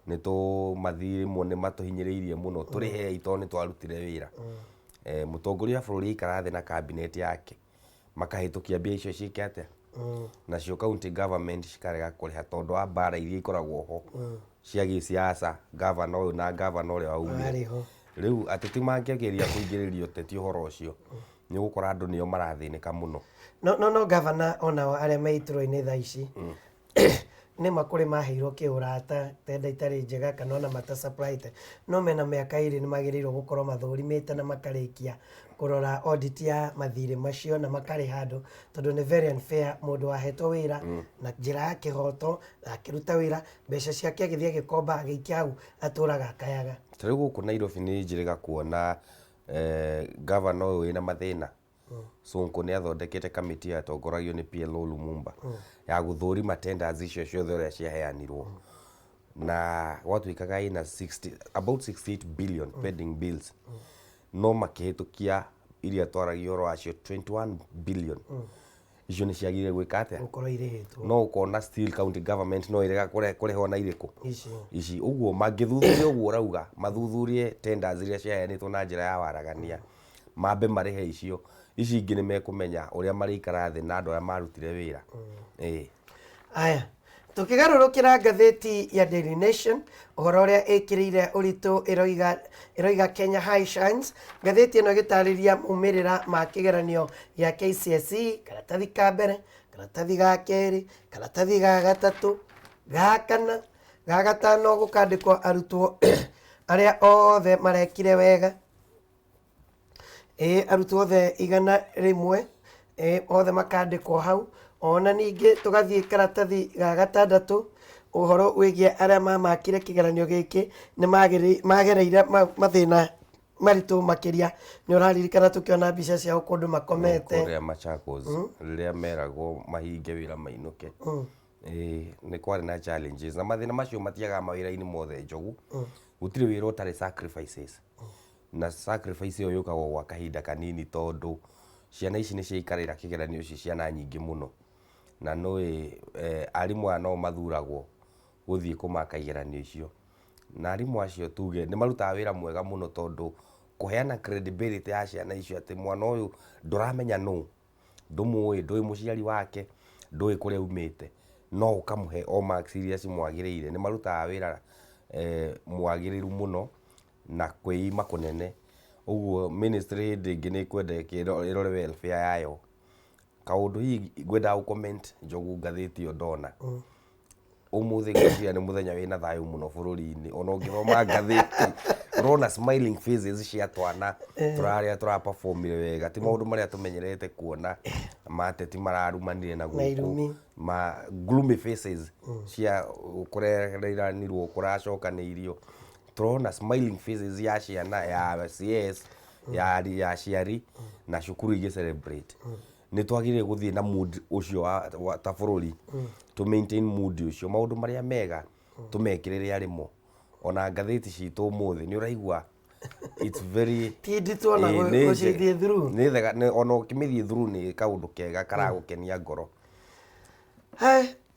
ni tu mathiri mu ni matuhinyiriirie muno turihe ito ni twarutire wira mutongoria bururi ikarathi na cabinet yake makahitukia bia icio ciike atia na cio county government cikarega kuriha tondu wa bara iria ikoragwo ho cia giciaca governor uyu na governor uria waumire riu ateti mangiageria kuingiriria uteti uhoro ucio ni gukora andu nio marathinika muno no governor ona aria meiturwo-ini thaa ici ni makuri maheirwo kiurata tenda itari njega kana ona mata surprise no mena miaka iri ni magirirwo gukorwo mathurimite na makarikia kurora audit ya mathire macio na makari handu tondu ni very unfair mundu ahetwo wira na njira ya kihoto na akiruta wira mbeca ciake agithie gikomba agiikia hau aturaga akayaga tari guku Nairobi ni njiriga kuona governor uyu ina mathina Sonko ni athondekete committee atongoragio ni PLO Lumumba ya guthurima tenders icio ciothe uria ciaheanirwo na watu ikaga ina about 68 billion pending bills no makihitukia iria twaragio ro acio 21 billion icio ni ciagire gwika atia ukorwo irihitwo no ukona still county government no irega kureho na iriku ici uguo mangithuthuria uguo rauga mathuthurie tenders iria ciaheanitwo na njira ya waragania mambe marihe icio ici ingi ni mekumenya uria marikara thi na andu aria marutire wira aya tukigarurukira ngatheti ya Daily Nation uhoro uria ikirire uritu iroiga Kenya High Shines ngatheti ino gitariria umirira ma kigeranio ya KCSE karatathi ka mbere karatathi ga keri karatathi ga gatatu ga kana ga gatano gukandikwo arutwo aria othe marekire wega arutwo othe 100 othe makandikwo hau ona ningi tugathie karatathi ga gatandatu uhoro wigie aria mamakire kigeranio giki ni magereire mathina maritu makiria ni uraririkana tukiona mbica cia kundu makomete kuria Machakos riria meragwo mahinge wira mainuke ni kwari na challenges na mathina macio matiaga mawira-ini mothe Njogu gutire wira utari sacrifices na sacrifice yo yukagwo gwa kahinda kanini tondu ciana ici ni ciikarira kigeranio ici ciana nyingi muno na no arimu no mathuragwo guthie kumaka igeranio icio na arimu acio tuge ni marutaga wira mwega muno tondu kuheana credibility ya ciana icio ati mwana uyu nduramenya no ndumui ndui muciari wake ndui kuria umite no ukamuhe o marks iria cimwagiriire ni marutaga wira mwagiriru muno na kwima kunene uguo ministry ndingi ni kwenda irore welfare yayo kaundu hii gwenda comment Njogu ngatheti yo ndona umuthi ngĩciria nĩ muthenya wĩna thayũ mũno bũrũri-inĩ ona ũngĩthoma ngatheti ũrona smiling faces cia twana tũrarĩa tũraperformire wega ti maũndũ marĩa tũmenyerete kuona mateti mararumanire na gũkũ ma gloomy faces cia kũreranirwo kũracokanĩirio tũrona smiling faces ya ciana ya CS ya ciari na cukuru igĩ celebrate ni twagire guthie na mood ucio wa ta bururi to maintain mood ucio maundu maria mega tumekirire arimo ona ngatheti citu muthi ni uraigua it's very tidito ona gucithie through ni thega ona ukimithie through ni kaundu kega karagukenia ngoro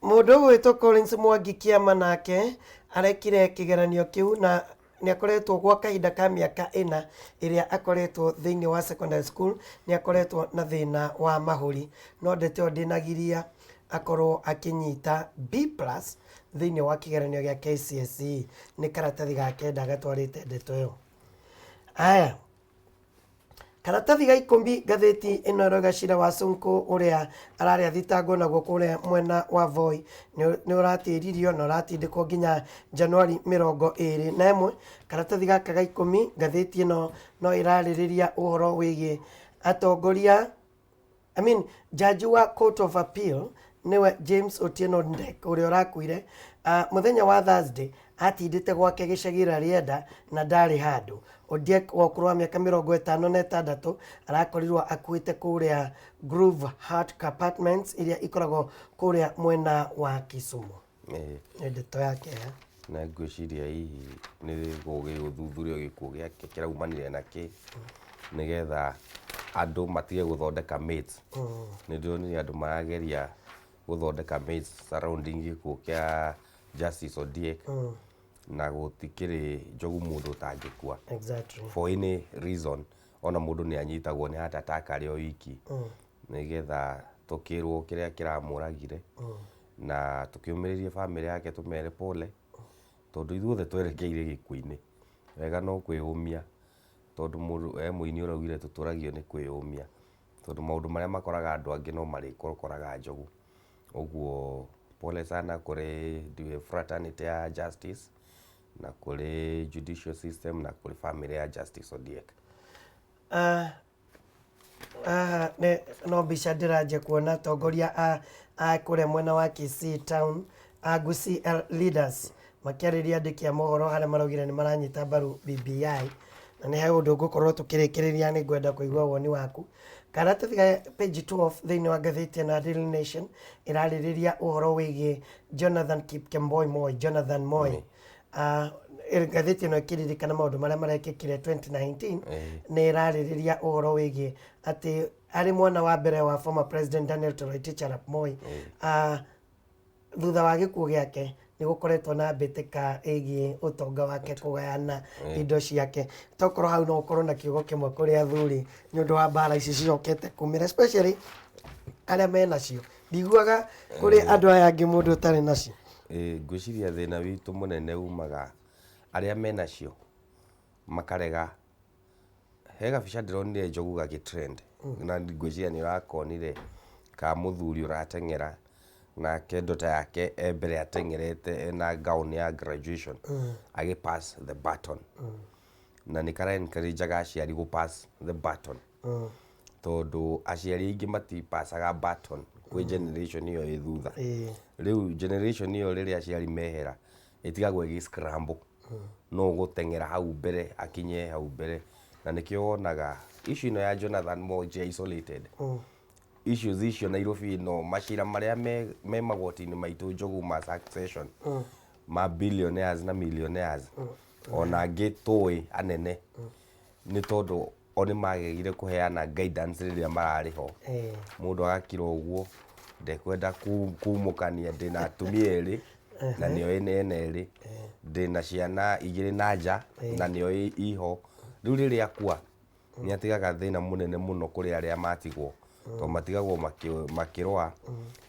mundu gwitwo Collins Mwangi Kiama nake arekire kigeranio kiu na ni akoretwo gwa kahinda ka miaka 4 iria akoretwo thiini wa secondary school ni akoretwo na thina wa mahuri no ndete ondinagiria akorwo akinyita B+ thiini wa kigeranio gya KCSE ni karatathi gake ndagatwarite ndeto yo Aya karatathi ga ikombi gatheti ino rogacira wa Sonko uria arari athitango naguo kuria mwena wa Voi ni uratiririo na uratindikwo nginya Januari 21. Karatathi gaka ga ikombi gatheti ino no iraririria uhoro wigie atongoria jaji wa Court of Appeal niwe James Otieno Ndek uria urakuire muthenya wa Thursday atindite gwake gicagira rienda na ndari handu. Odiek wa kurwa miaka 56 arakorirwo akuite kuria Groove Heart Apartments iria ikoragwo kuria mwena wa Kisumu. Ndeto yake na ngwiciria hihi ni guthuthurio gikuo giake kiraumanire naki nigetha andu matige guthondeka mates. Ni ndionire andu marageria guthondeka mates surrounding gikuo kia Justice Odiek na gutikiri Njogu mundu tangikua for any reason. Ona mundu ni anyitagwo ni heart attack ari o wiki nigetha tukirwo kiria kiramuragire na tukiumiririe family yake tumere pole tondu ithuothe twerekeire gikuini wega no kwiyumia tondu mundu muini uraugire tuturagio ni kwiyumia tondu maundu maria makoraga andu angi no marikoraga Njogu. Uguo pole sana kuri fraternity ya Justice na kuri judicial system na kuri family ya Justice Odiek. No mbica ndiraje kuona tongoria kure mwena wa Kisii town Gusii leaders makiariria andiki a mohoro haria maraugire ni maranyita mbaru BBI na ni he undu ngukorwo tukirikiriria ni ngwenda kuigua woni waku. Karatathi ga page 12 thiini wa gatheti na Daily Nation iraririria uhoro wigie Jonathan Kipkemboi Moi Jonathan Moi. Gatheti no kiririkana maundu maria marekikire 2019 ni iraririria uhoro wigie ati ari mwana wa mbere wa former president Daniel Toroitich arap Moi. Thutha wa gikuo giake ni gukoretwo na mbitika igie utonga wake kugayana indo ciake. Tokorwo hau no ukorwo na kiugo kimwe kuri athuri ni undu wa mbara ici ciokete kumira especially aria menacio. Ndiguaga kuri andu aya angi mundu utari nacio. Ngwiciria thina witu munene umaga aria menacio makarega. He gabica ndironire Njogu gagitrend na ngwiciria ni urakonire ka muthuri uratengera na kendota yake mbere atengerete na gown ya graduation agi pass the baton na ni kara encourage aciari go pass the baton tondu aciari ingi mati passaga baton kwi generation iyo ithutha. Riu generation iyo riri aciari mehera itigagwo igi scramble no gutengera hau mbere akinye hau mbere na nikio wonaga issue ino ya Jonathan Moi isolated. Issues icio Nairobi no mashira maria me magoti-ini maitu Njogu ma succession ma billionaires na millionaires ona angi tui anene ni tondu oni magegire kuheana guidance riria marari ho. Mundu agakira uguo ndekwenda kumukania ndina atumia eri na nio ene eri ndina ciana igiri na nja na nio iho. Riu riria akua ni atigaga thina munene muno kuri aria matigwo to matigagwo makirwa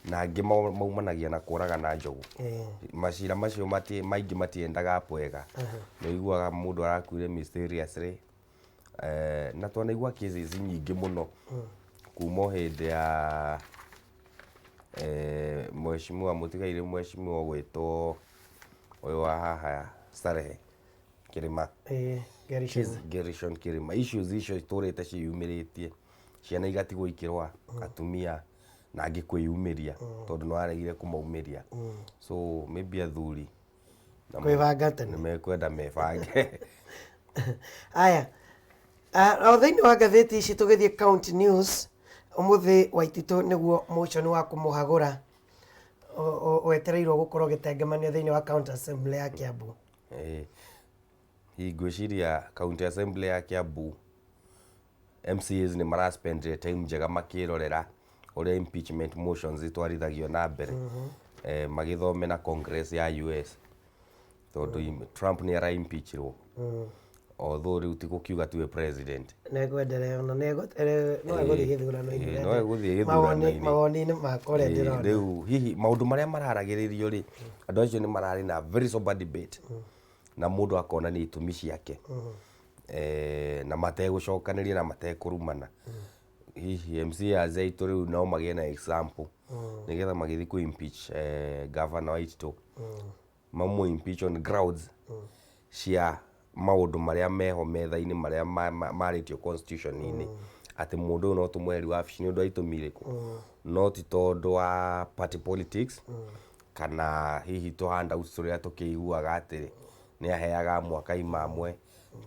na angi maumanagia na kuraga na Njogu. Macira macio maingi matiendaga pwega. Noiguaga mundu arakuire mysteriously na twanaigua cases nyingi muno kuma hindi ya mheshimiwa mutigaire mheshimiwa gwitwo uyu wa haha Starehe Kirima Gerishon Kirima. Issues icio turite ciyumiritie ciana igatigwo ikirwa atumia na angi kwiyumiria tondu no aregire kumaumiria. So maybe athuri kwivangate ni mekwenda mebange. Aya o thiini wa gatheti ici tugithie county news umuthi Waititu niguo motion wa kumuhagura wetereirwo gukorwo gitengemanio thiini wa county assembly ya Kiambu. Ngwiciria county assembly ya Kiambu MCAs ni mara spend time njega makirorera uria impeachment motions itwarithagio na mbere magithome na congress ya US tondu Trump ni ara impeachirwo although riu tigukiuga tiwe president negwenderea no eguthie githurano-ini no eguthie githurano-ini mawoni-ini makore ndirona riu hihi maundu maria mararagiririo ri andu acio ni marari na very sober debate na mundu akona ni itumi ciake na mategũcokanĩria na matekũrumana. Hihi MCAs aitũ rĩu no magĩe na example nĩgetha magĩthiĩ kũ impeach governor Waititũ, mamũ impeach on grounds cia maũndũ marĩa meho metha-inĩ marĩa marĩtio constitution-inĩ, atĩ mũndũ ũyũ no tũmweherie wabici nĩ ũndũ wa itũmi irĩkũ, no ti tondũ wa party politics kana hihi tũ handouts tũrĩa tũkĩiguaga atĩ nĩ aheaga mwaka imamwe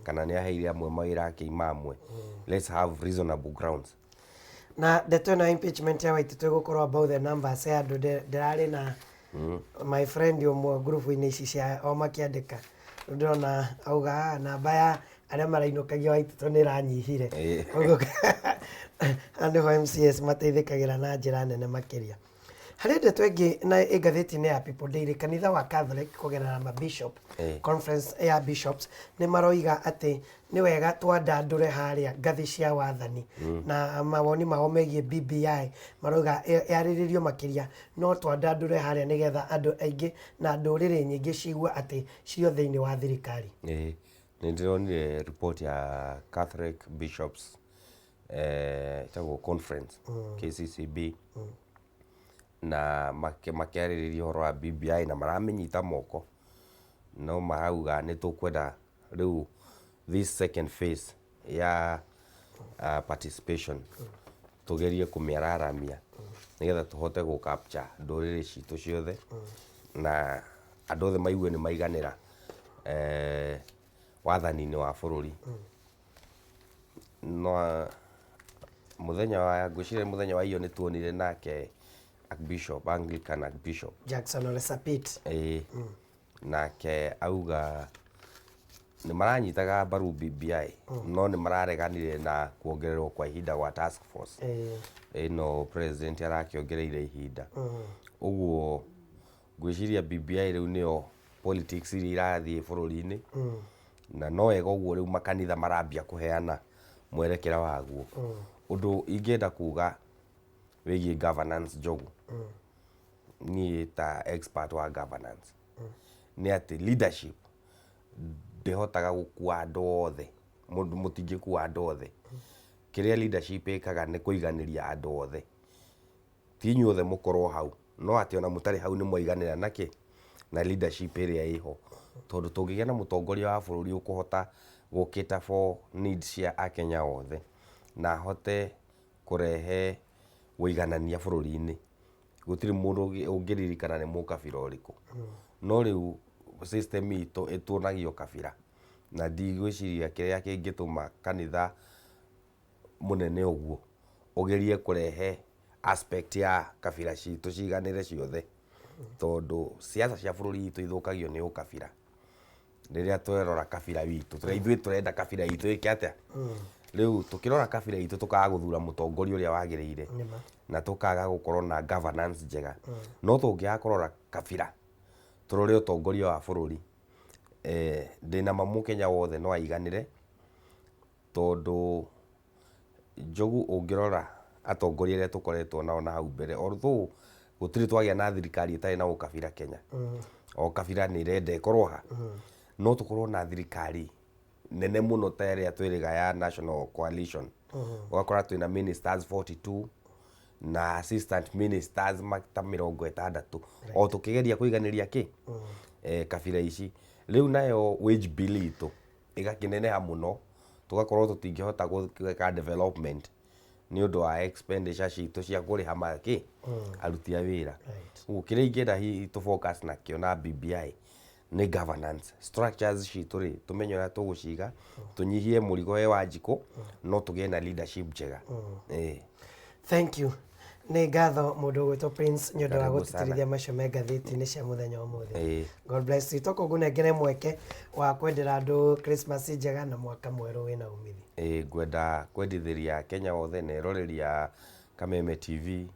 kana nĩ aheire amwe mawĩra akĩima amwe. Let's have reasonable grounds. Na ndeto ĩno impeachment ya Waititũ ĩgũkorwo about the numbers ya andũ ndĩrarĩ na my friend ũmwe group-inĩ ici cia o makĩandĩka ndĩrona auga namba ya arĩa marainũkagia Waititũ nĩ ĩranyihire, andũ ho MCS mateithĩkagĩra na njĩra nene makĩria. Harĩ ndeto ĩngĩ na ngathĩti-inĩ ya People Daily, kanitha wa Catholic kũgerera na bishop conference ya bishops nĩ maroiga atĩ nĩ wega twandandũre harĩa ngathĩ cia wathani na mawoni mao megiĩ BBI maroiga yarĩrĩrio makĩria no twandandũre harĩa nĩgetha andũ aingĩ na ndũrĩrĩ nyingĩ cigua atĩ cirio thĩinĩ wa thirikari. Nĩ ndĩronire report ya Catholic bishops ĩtagwo conference KCCB na makĩarĩrĩria ũhoro wa BBI na maramĩnyita moko, no marauga nĩ tũkwenda rĩu this second phase ya participation tũgerie kũmĩararamia nĩgetha tũhote gũ capture ndũrĩrĩ citũ ciothe na andũ othe maigue nĩ maiganĩra wathani-inĩ wa bũrũri. No mũthenya wa ngwĩciria mũthenya wa iyo nĩ tuonire nake Archbishop, Anglican Archbishop Jackson Ole Sapit nake auga nĩ maranyitaga mbaru BBI no nĩ marareganire na kuongererwo kwa ihinda gwa task force ĩno president arakĩongereire ihinda. Ũguo ngwĩciria BBI rĩu nĩyo politics iria irathiĩ bũrũri-inĩ na no wega ũguo rĩu makanitha marambia kũheana mwerekera waguo. Ũndũ ingĩenda kuga wĩgiĩ governance Njogu, niĩ ta expert wa governance, nĩ atĩ leadership ndĩhotaga gũkua andũ othe, mũtingĩkua andũ othe. Kĩrĩa leadership ĩkaga nĩ kũiganĩria andũ othe, ti inyuĩ othe mũkorwo hau, no atĩ ona mũtarĩ hau nĩ mwaiganĩra nakĩ na leadership ĩrĩa ĩho, tondũ tũngĩgĩa na mũtongoria wa bũrũri ũkũhota gũkĩta for needs cia Akenya othe na hote kũrehe wĩiganania bũrũri-inĩ, gũtirĩ mũndũ ũngĩririkana nĩ mũkabira ũrĩkũ. No rĩu system itũ ĩtuonagio kabira na ndigwĩciria kĩrĩa kĩngĩtũma kanitha mũnene ũguo ũgerie kũrehe aspect ya kabira citũ ciganĩre ciothe, tondũ siasa cia bũrũri itũ ithũkagio nĩ ũkabira. Rĩrĩa twerora kabira witũ ithuĩ tũrenda kabira itũ ĩke atĩa, rĩu tũkĩrora kabira itũ tũkaga gũthura mũtongoria ũrĩa wagĩrĩire na tũkaga gũkorwo na governance njega. No tũngĩaga kũrora kabira tũrore ũtongoria wa bũrũri, ndĩna ma mũkenya wothe no aiganĩre, tondũ Njogu ũngĩrora atongoria arĩa tũkoretwo nao na hau mbere, although gũtirĩ twagĩa na thirikari ĩtarĩ na ũkabira Kenya, o kabira nĩ ĩrenda ĩkorwo ha, no tũkorwo na thirikari nene mũno ta ĩrĩa twĩrĩga ya National Coalition, ũgakora twĩna ministers 42 na assistant ministers ta 60, o tũkĩgeria kũiganĩria kĩ kabira ici. Rĩu nayo wage bill itũ ĩgakĩneneha mũno, tũgakorwo tũtingĩhota gwĩka development nĩ ũndũ wa expenditure citũ cia kũrĩha makĩ aruti a wĩra. Ũguo kĩrĩa ingĩenda hihi tũ focus nakĩo na BBI nĩ governance structures citũ rĩ, tũmenye ũrĩa tũgũciga, tũnyihie mũrigo we Wanjikũ, no tũgĩe na leadership njega. Thank you. Nĩ ngatho mũndũ ũgwĩtwo Prince nĩ ũndũ wa gũtĩtĩrithia macio me ngathĩti-inĩ cia mũthenya ũmũthĩ. God bless you. Tũkũnengere mweke wa kwendera andũ Christmas njega na mwaka mwerũ wĩna umithi. Ngwenda kwendithĩria Kenya othe na eroreria Kameme TV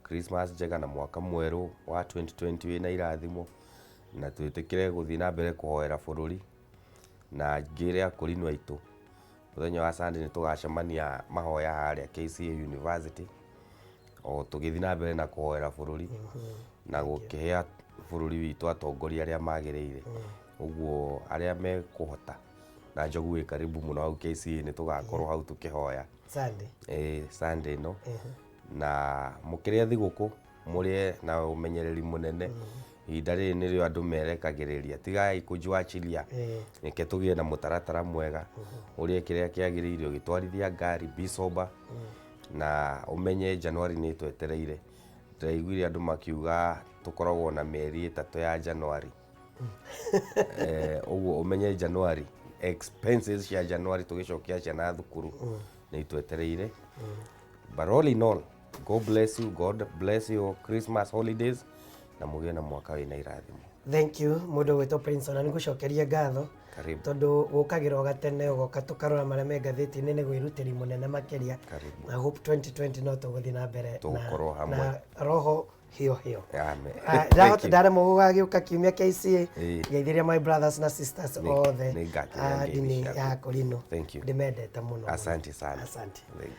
Christmas njega na mwaka mwerũ wa 2020 wĩna irathimo, na twĩtĩkĩre gũthiĩ na mbere kũhoera bũrũri na ngĩre akũrinũ aitũ. Mũthenya wa Sunday nĩ tũgacemania mahoya harĩa KCA University, o tũgĩthiĩ na mbere na kũhoera bũrũri na gũkĩhea bũrũri witũ atongoria arĩa magĩrĩire. Ũguo arĩa mekũhota na Njogu ĩ karibu muno hau KCA nĩ tugakorwo hau tukihoya Sunday Sunday no na mukiria thiguku murie na umenyereri munene ihinda rĩrĩ nĩrĩo andũ merekagĩrĩria tigai kũnjwachilia nĩke tũgĩe na mũtaratara mwega ũrĩa kĩrĩa kĩagĩrĩire ũgĩtwarithia ngari be sober na umenye January nĩ twetereire ndaiguire andũ makiuga tukoragwo na mĩeri 3 ya January ũguo umenye January expenses cia January tũgĩcokia ciana thukuru nĩ itwetereire but all in all God bless you Christmas holidays na mugie na mwaka wina irathimo. Thank you mundu gwitwo Prince ona nigucokeria ngatho tondu gukagira ugatene ugoka tukarora maria me ngathĩti-inĩ nĩ gwĩrutĩri munene makiria. I hope 2020 no tuguthi na mbere na roho hiyo amen. Ndare mugagiuka kiumia KCA ngeithiria my brothers na sisters othe dini ya Korino ndimendete muno. Asante sana. Asante. Thank you.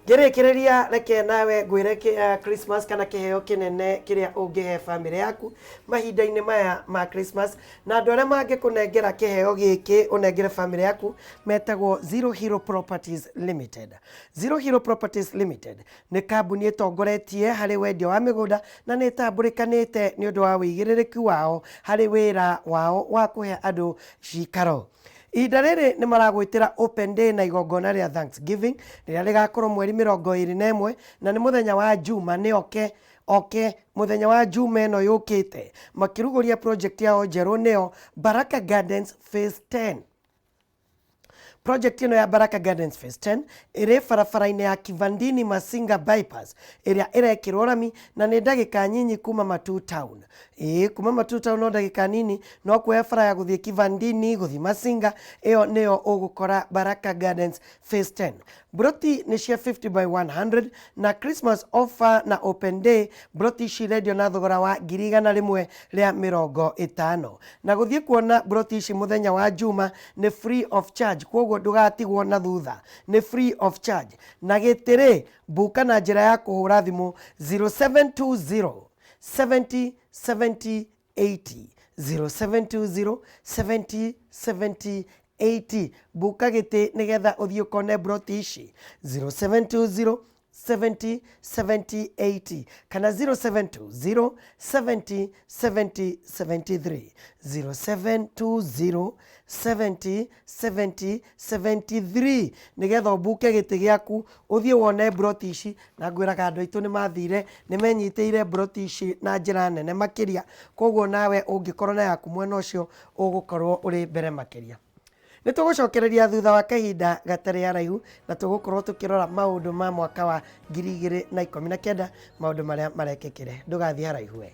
Ngerekereria reke nawe ngwire Christmas kana kiheo kinene kiria ungihe family yaku mahinda-ini maya ma Christmas na andu aria mangikunengera kiheo giki unengere family yaku metagwo Zero Hero Properties Limited. Zero Hero Properties Limited ni kambuni itongoretie hari wendio wa migunda na ni tamburikanite ni undu wa wigiririku wao hari wira wao wa kuhe andu cikaro. Ihinda rĩrĩ nĩ maragwĩtĩra open day na igongona rĩa Thanksgiving rĩrĩa rĩgakorwo mweri 21 na nĩ mũthenya wa Juma nĩ muthenya wa Juma ĩno yũkĩte makĩrugũria project yao njerũ nĩyo Baraka Gardens Phase 10. Project ino ya Baraka Gardens Phase 10 ire barabara-inĩ ya Kivandini Masinga bypass ĩrĩa ĩrekĩrwo rami na nĩ ndagĩka nyinyi kuma Matu Town. Kuma Matu Town no ndagĩka nini no kuoya bara ya gũthiĩ Kivandini gũthiĩ Masinga ĩyo nĩyo ũgũkora Baraka Gardens Phase 10. Broti nĩ cia 50 by 100 na Christmas offer na open day broti ici rendio na thogora wa 150 na gũthiĩ kuona broti ici mũthenya wa Juma nĩ free of charge koguo ndugatigwo na thutha nĩ free of charge na gĩtĩrĩ buka na njĩra ya kũhũra thimũ 0720 70 70 80 0720 70 70 80 buka gĩtĩ nigetha ũthiĩ ũkone broti ici 0720 70 70 80 kana 0720 70 70 73 0720 70 70 73 nigetha ũbuke gĩtĩ gĩaku ũthiĩ wone broti ici na ngwĩraga andũ aitũ nĩ mathire nĩ menyitĩire broti ici na njĩra nene makĩria koguo nawe ũngĩkorwo na yaku mwena ũcio ũgũkorwo ũrĩ mbere makĩria. Nĩ tũgũcokereria thutha wa kahinda gatarĩ haraihu na tũgũkorwo tũkĩrora maũndũ ma mwaka wa 2019 maũndũ marĩa marekĩkire ndũgathiĩ haraihu we.